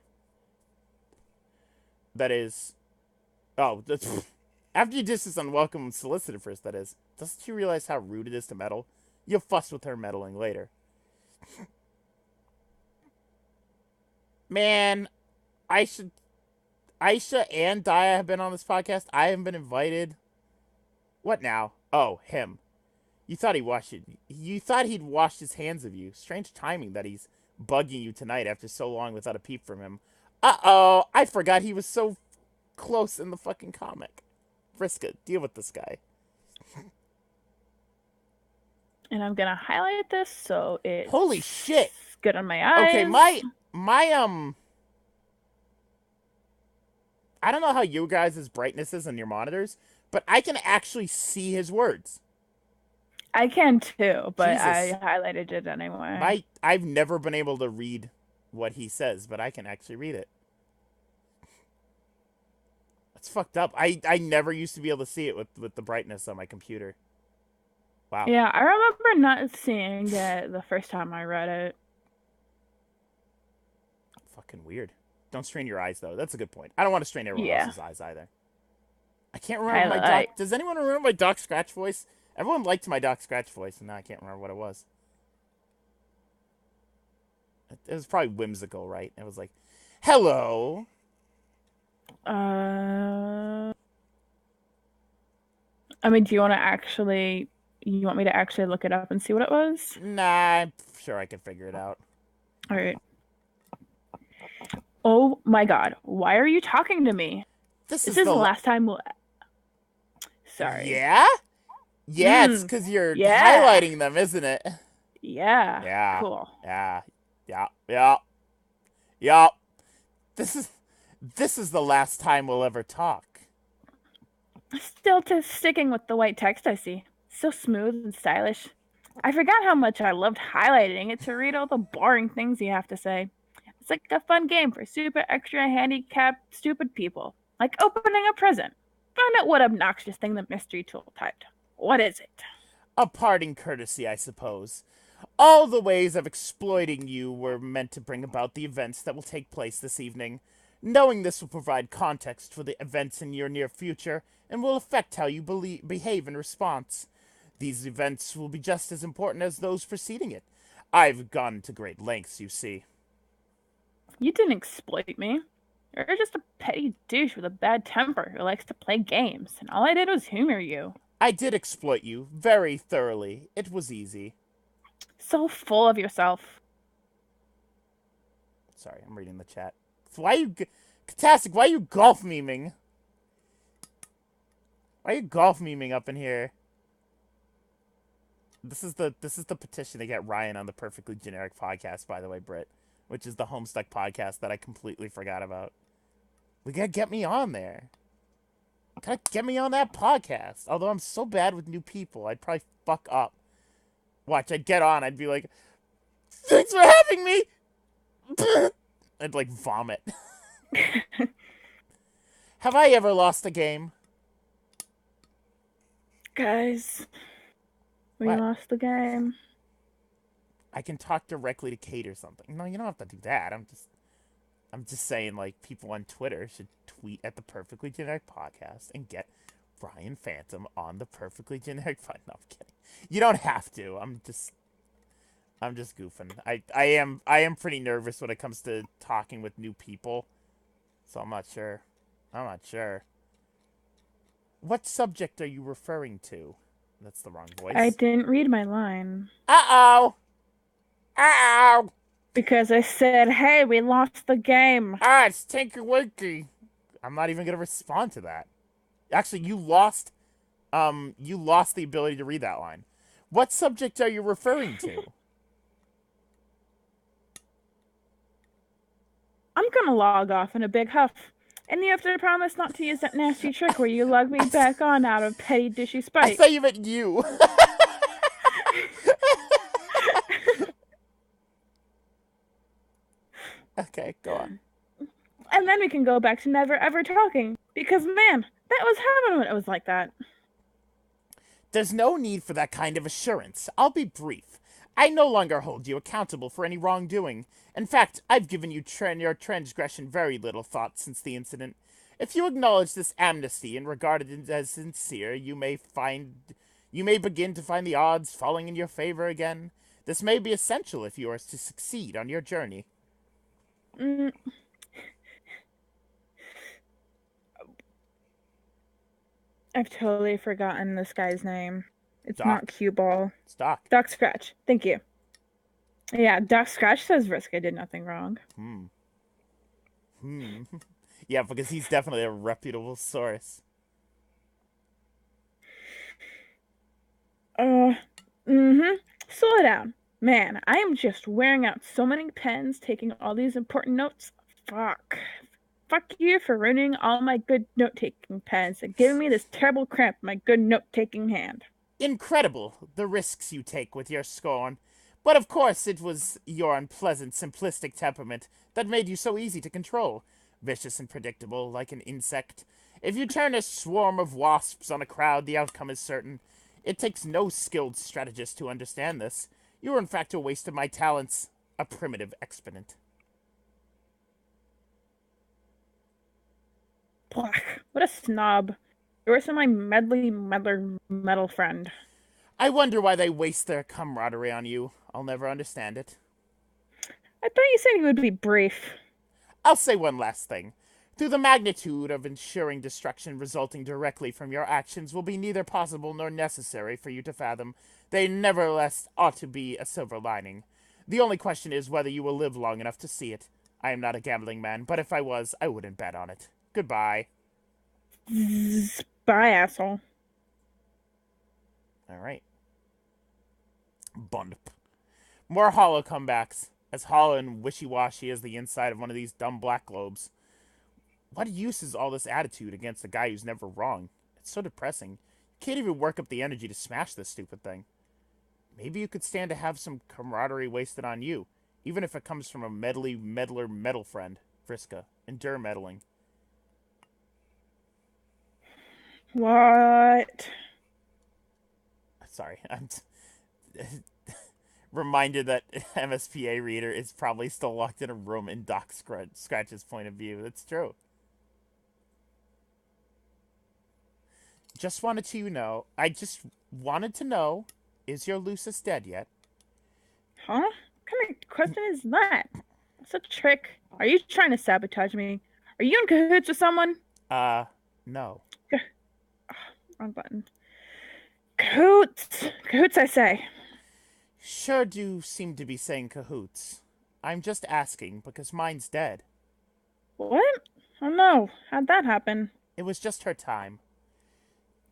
That is... Oh, that's... After you ditch this unwelcome solicitor first, that is. Doesn't she realize how rude it is to meddle? You'll fuss with her meddling later. Man, Aisha and Daya have been on this podcast. I haven't been invited. What now? Oh, him. You thought he'd washed his hands of you. Strange timing that he's bugging you tonight after so long without a peep from him. Uh-oh, I forgot he was so close in the fucking comic. Vriska, deal with this guy. And I'm gonna highlight this so it's Holy shit. Good on my eyes. Okay, I don't know how you guys' brightness is on your monitors, but I can actually see his words. I can too, but Jesus. I highlighted it anyway. I've never been able to read what he says, but I can actually read it. That's fucked up. I never used to be able to see it with the brightness on my computer. Wow. Yeah, I remember not seeing it the first time I read it. Fucking weird. Don't strain your eyes, though. That's a good point. I don't want to strain everyone else's eyes, either. I can't remember my Doc... Does anyone remember my Doc Scratch voice? Everyone liked my Doc Scratch voice, and now I can't remember what it was. It was probably whimsical, right? It was like, hello. I mean, do you want to actually... You want me to actually look it up and see what it was? Nah, I'm sure I can figure it out. All right. Oh my god, why are you talking to me? This is the last time we'll... Sorry. Yeah? Yeah, it's because you're highlighting them, isn't it? Yeah. Yeah. Cool. Yeah. This is the last time we'll ever talk. Still sticking with the white text, I see. So smooth and stylish. I forgot how much I loved highlighting it to read all the boring things you have to say. It's like a fun game for super extra handicapped stupid people. Like opening a present. Find out what obnoxious thing the mystery tool typed. What is it? A parting courtesy, I suppose. All the ways of exploiting you were meant to bring about the events that will take place this evening. Knowing this will provide context for the events in your near future and will affect how you behave in response. These events will be just as important as those preceding it. I've gone to great lengths, you see. You didn't exploit me. You're just a petty douche with a bad temper who likes to play games, and all I did was humor you. I did exploit you very thoroughly. It was easy. So full of yourself. Sorry, I'm reading the chat. Why are you... Katastic, why are you golf memeing? Why are you golf memeing up in here? This is the petition to get Ryan on the Perfectly Generic Podcast, by the way, Britt. Which is the Homestuck podcast that I completely forgot about. We gotta get me on there. Gotta get me on that podcast. Although I'm so bad with new people, I'd probably fuck up. Watch, I'd get on, I'd be like, thanks for having me! I'd like vomit. Have I ever lost a game? Guys, we lost the game. I can talk directly to Kate or something. No, you don't have to do that. I'm just saying, like, people on Twitter should tweet at the Perfectly Generic Podcast and get Ryan Phantom on the Perfectly Generic Podcast. No, I'm kidding. You don't have to. I'm just goofing. I am pretty nervous when it comes to talking with new people. So I'm not sure. What subject are you referring to? That's the wrong I voice. didn't read my line. Uh-oh! Uh-oh! Because I said, hey, we lost the game. Ah, it's Tinky Winky. I'm not even gonna respond to that. Actually, you lost the ability to read that line. What subject are you referring to? I'm gonna log off in a big huff. And you have to promise not to use that nasty trick where you lug me back on out of petty dishy I spite. thought you meant you. Okay, go on. And then we can go back to never ever talking. Because man, that was heaven when it was like that. There's no need for that kind of assurance. I'll be brief. I no longer hold you accountable for any wrongdoing. In fact, I've given your transgression very little thought since the incident. If you acknowledge this amnesty and regard it as sincere, you may begin to find the odds falling in your favor again. This may be essential if you are to succeed on your journey. Mm. I've totally forgotten this guy's name. It's not Doc. Cue Ball. It's Doc. Doc Scratch. Thank you. Yeah, Doc Scratch says Vriska did nothing wrong. Yeah, because he's definitely a reputable source. Slow down. Man, I am just wearing out so many pens, taking all these important notes. Fuck. Fuck you for ruining all my good note-taking pens and giving me this terrible cramp in my good note-taking hand. Incredible, the risks you take with your scorn. But of course, it was your unpleasant, simplistic temperament that made you so easy to control. Vicious and predictable, like an insect. If you turn a swarm of wasps on a crowd, the outcome is certain. It takes no skilled strategist to understand this. You are in fact a waste of my talents, a primitive exponent. Black. What a snob. You're worse than my meddler friend. I wonder why they waste their camaraderie on you. I'll never understand it. I thought you said you would be brief. I'll say one last thing. Through the magnitude of ensuring destruction resulting directly from your actions will be neither possible nor necessary for you to fathom, they nevertheless ought to be a silver lining. The only question is whether you will live long enough to see it. I am not a gambling man, but if I was, I wouldn't bet on it. Goodbye. Bye, asshole. Alright. Bund. More hollow comebacks. As hollow and wishy-washy as the inside of one of these dumb black globes. What use is all this attitude against a guy who's never wrong? It's so depressing. You can't even work up the energy to smash this stupid thing. Maybe you could stand to have some camaraderie wasted on you, even if it comes from a meddler metal friend, Vriska. Endure meddling. What? Sorry, I'm reminded that MSPA reader is probably still locked in a room in Doc Scratch's point of view. That's true. I just wanted to know, is your Lucis dead yet? Huh? What kind of question is that? It's a trick. Are you trying to sabotage me? Are you in cahoots with someone? No. Wrong button. Cahoots! Cahoots, I say. Sure do seem to be saying cahoots. I'm just asking because mine's dead. What? Oh no, how'd that happen? It was just her time.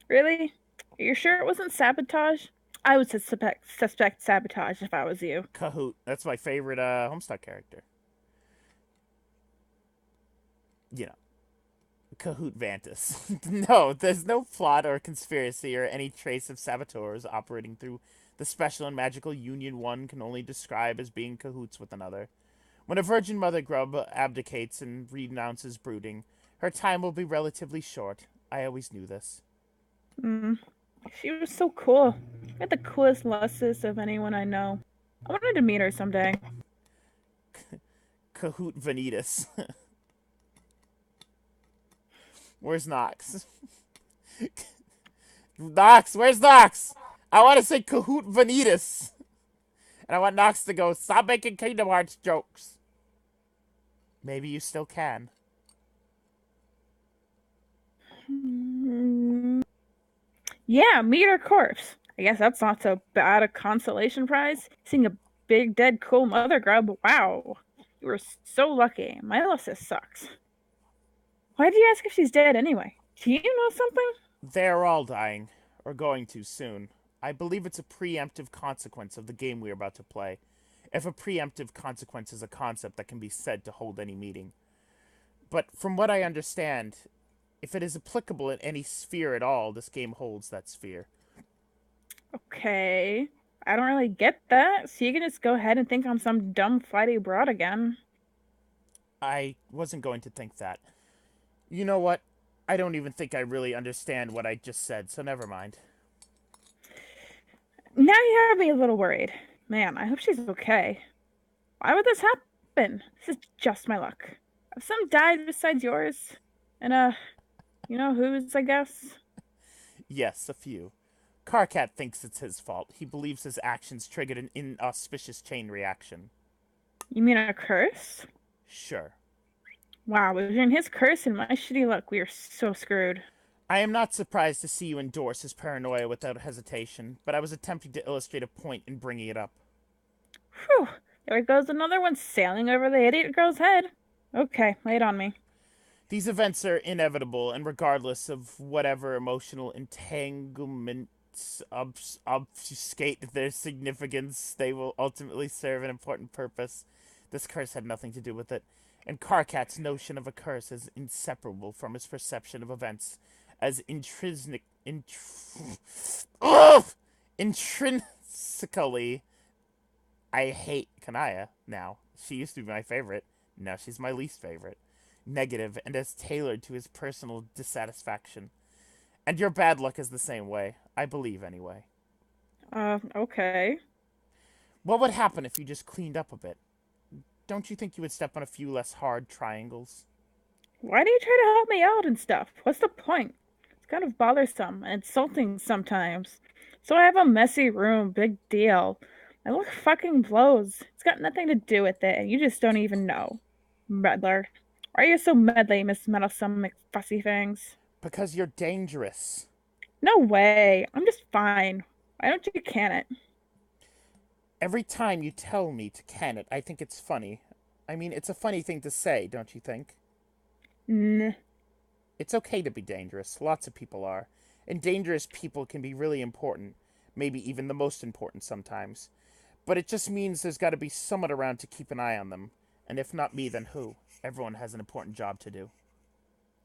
Really? Are you sure it wasn't sabotage? I would suspect sabotage if I was you. Cahoot. That's my favorite Homestuck character. You know, Cahoot Vantus. No, there's no plot or conspiracy or any trace of saboteurs operating through the special and magical union one can only describe as being cahoots with another. When a virgin mother grub abdicates and renounces brooding, her time will be relatively short. I always knew this. She was so cool. She had the coolest lusts of anyone I know. I wanted to meet her someday. Cahoot Vanitas. Where's Nox? Nox, where's Nox? I want to say Cahoot Vanitas. And I want Nox to go, stop making Kingdom Hearts jokes. Maybe you still can. Yeah, meet her corpse. I guess that's not so bad a consolation prize. Seeing a big dead cool mother grub. Wow. You were so lucky. My Lysis sucks. Why did you ask if she's dead anyway? Do you know something? They're all dying, or going to soon. I believe it's a preemptive consequence of the game we are about to play. If a preemptive consequence is a concept that can be said to hold any meaning. But from what I understand, if it is applicable in any sphere at all, this game holds that sphere. Okay. I don't really get that, so you can just go ahead and think I'm some dumb flighty broad again. I wasn't going to think that. You know what? I don't even think I really understand what I just said, so never mind. Now you have me a little worried. Man, I hope she's okay. Why would this happen? This is just my luck. Have some died besides yours? And, you know whose, I guess? Yes, a few. Carcat thinks it's his fault. He believes his actions triggered an inauspicious chain reaction. You mean a curse? Sure. Wow, between his curse and my shitty luck, we are so screwed. I am not surprised to see you endorse his paranoia without hesitation, but I was attempting to illustrate a point in bringing it up. Whew, there goes another one sailing over the idiot girl's head. Okay, lay it on me. These events are inevitable, and regardless of whatever emotional entanglements obfuscate their significance, they will ultimately serve an important purpose. This curse had nothing to do with it, and Karkat's notion of a curse is inseparable from his perception of events as intrinsically. I hate Kanaya now. She used to be my favorite. Now she's my least favorite. Negative and as tailored to his personal dissatisfaction. And your bad luck is the same way. I believe, anyway. Okay. What would happen if you just cleaned up a bit? Don't you think you would step on a few less hard triangles? Why do you try to help me out and stuff? What's the point? It's kind of bothersome and insulting sometimes. So I have a messy room, big deal. My luck fucking blows. It's got nothing to do with it, and you just don't even know. Meddler. Why are you so meddly, Miss Meddlesome McFussy Fangs? Because you're dangerous. No way. I'm just fine. Why don't you can it? Every time you tell me to can it, I think it's funny. I mean, it's a funny thing to say, don't you think? Nah. It's okay to be dangerous. Lots of people are. And dangerous people can be really important. Maybe even the most important sometimes. But it just means there's got to be someone around to keep an eye on them. And if not me, then who? Everyone has an important job to do.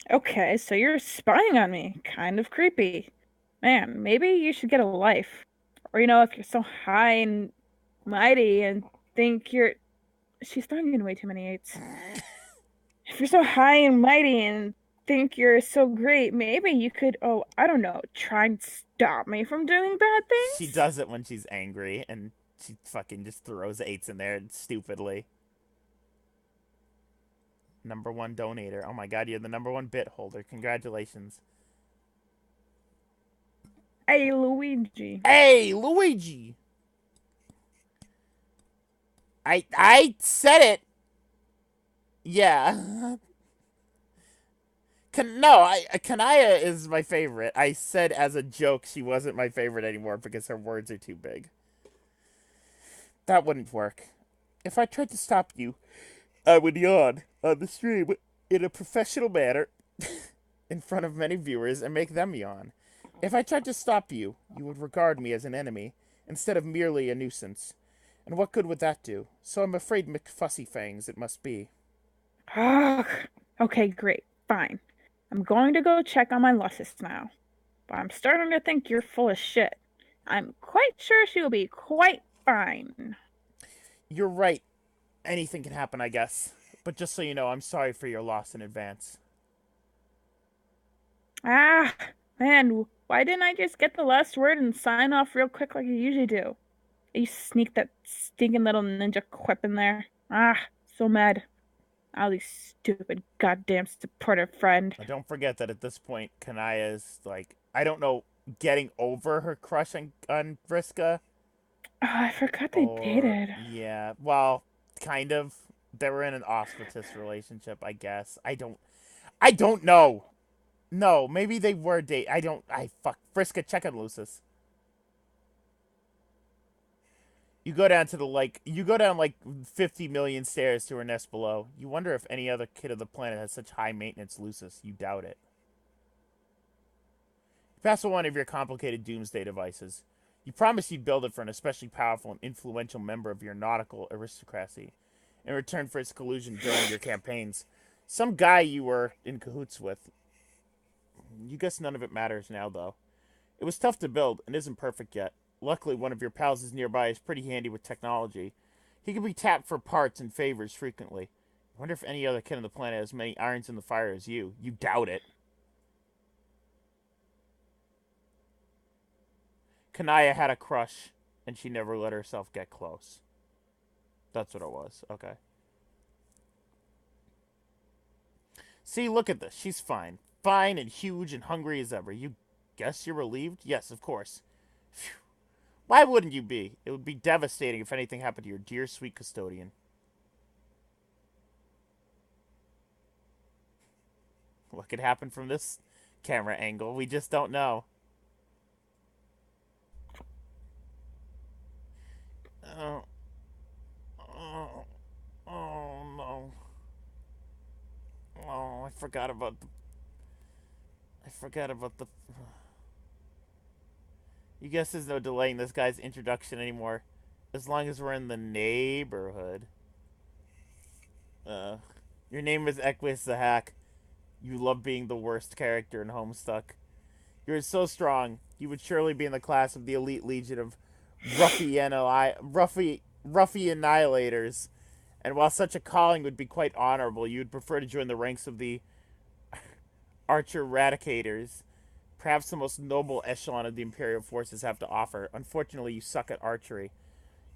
Okay, so you're spying on me. Kind of creepy. Man, maybe you should get a life. Or, if you're so high and mighty and think you're. She's throwing in way too many eights. If you're so high and mighty and think you're so great, maybe you could, oh, I don't know, try and stop me from doing bad She things? does it when she's angry, and she fucking just throws eights in there stupidly. Number one donator. Oh my god, you're the number one bit holder. Congratulations. Hey, Luigi. Hey, Luigi! I said it! Yeah. Kanaya is my favorite. I said as a joke she wasn't my favorite anymore because her words are too big. That wouldn't work. If I tried to stop you, I would yawn on the stream in a professional manner in front of many viewers and make them yawn. If I tried to stop you, you would regard me as an enemy instead of merely a nuisance. And what good would that do? So I'm afraid McFussy Fangs it must be. Ugh. Okay, great. Fine. I'm going to go check on my losses now. But I'm starting to think you're full of shit. I'm quite sure she will be quite fine. You're right. Anything can happen, I guess. But just so you know, I'm sorry for your loss in advance. Ah, man, why didn't I just get the last word and sign off real quick like you usually do? You sneak that stinking little ninja quip in there. Ah, so mad. All stupid goddamn supportive friend. Don't forget that at this point, Kanaya's like, I don't know, getting over her crush on Vriska. Oh, I forgot they Or, dated. yeah, well, kind of. They were in an auspicious relationship, I guess. I don't know. No, maybe they were date. I don't. I fuck. Vriska, check on Lucis. You go down to the like. You go down like 50 million stairs to her nest below. You wonder if any other kid of the planet has such high maintenance Lucis. You doubt it. You pass one of your complicated doomsday devices. You promise you'd build it for an especially powerful and influential member of your nautical aristocracy, in return for its collusion during your campaigns. Some guy you were in cahoots with. You guess none of it matters now, though. It was tough to build and isn't perfect yet. Luckily, one of your pals is nearby is pretty handy with technology. He can be tapped for parts and favors frequently. I wonder if any other kid on the planet has as many irons in the fire as you. You doubt it. Kanaya had a crush, and she never let herself get close. That's what it was. Okay. See, look at this. She's fine. Fine and huge and hungry as ever. You guess you're relieved? Yes, of course. Phew. Why wouldn't you be? It would be devastating if anything happened to your dear, sweet custodian. What could happen from this camera angle? We just don't know. Oh, oh, oh no. Oh, I forgot about the. I forgot about the. You guess there's no delaying this guy's introduction anymore. As long as we're in the neighborhood. Uh, your name is Equus the Hack. You love being the worst character in Homestuck. You're so strong. You would surely be in the class of the elite legion of Ruffy Annihilators. And while such a calling would be quite honorable, you would prefer to join the ranks of the Archer Eradicators, perhaps the most noble echelon of the Imperial forces have to offer. Unfortunately, you suck at archery.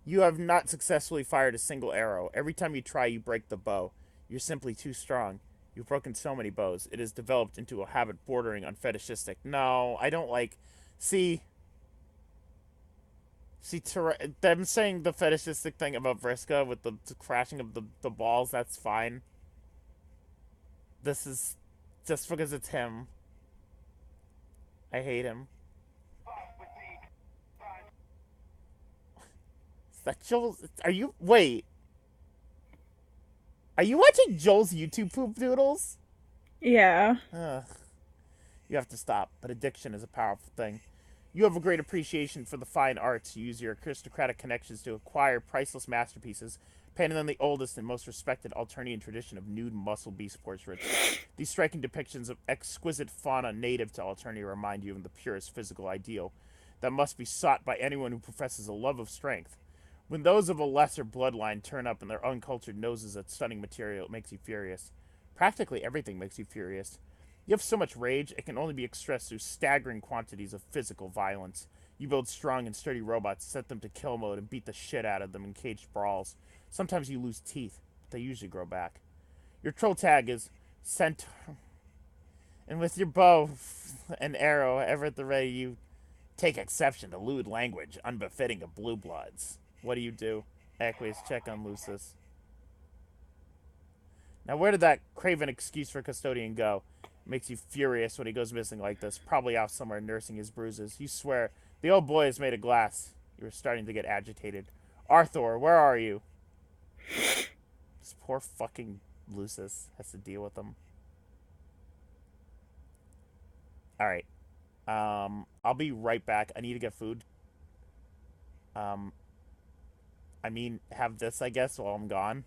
You have not successfully fired a single arrow. Every time you try, you break the bow. You're simply too strong. You've broken so many bows. It has developed into a habit bordering on fetishistic. No, I don't like. See, them saying the fetishistic thing about Vriska with the crashing of the balls. That's fine. This is just because it's him. I hate him. Is that Joel? Are you wait? Are you watching Joel's YouTube poop doodles? Yeah. Ugh. You have to stop, but addiction is a powerful thing. You have a great appreciation for the fine arts. You use your aristocratic connections to acquire priceless masterpieces, painted in the oldest and most respected Alternian tradition of nude muscle beast portraits. These striking depictions of exquisite fauna native to Alternia remind you of the purest physical ideal that must be sought by anyone who professes a love of strength. When those of a lesser bloodline turn up in their uncultured noses at stunning material, it makes you furious. Practically everything makes you furious. You have so much rage, it can only be expressed through staggering quantities of physical violence. You build strong and sturdy robots, set them to kill mode, and beat the shit out of them in caged brawls. Sometimes you lose teeth, but they usually grow back. Your troll tag is sent, and with your bow and arrow ever at the ready, you take exception to lewd language unbefitting of blue bloods. What do? Aqueous, check on Lucis. Now, where did that craven excuse for custodian go? It makes you furious when he goes missing like this, probably out somewhere nursing his bruises. You swear, the old boy is made of glass. You're starting to get agitated. Arthur, where are you? This poor fucking Lucis has to deal with them. Alright. I'll be right back. I need to get food. Um, I mean, have this, I guess, while I'm gone.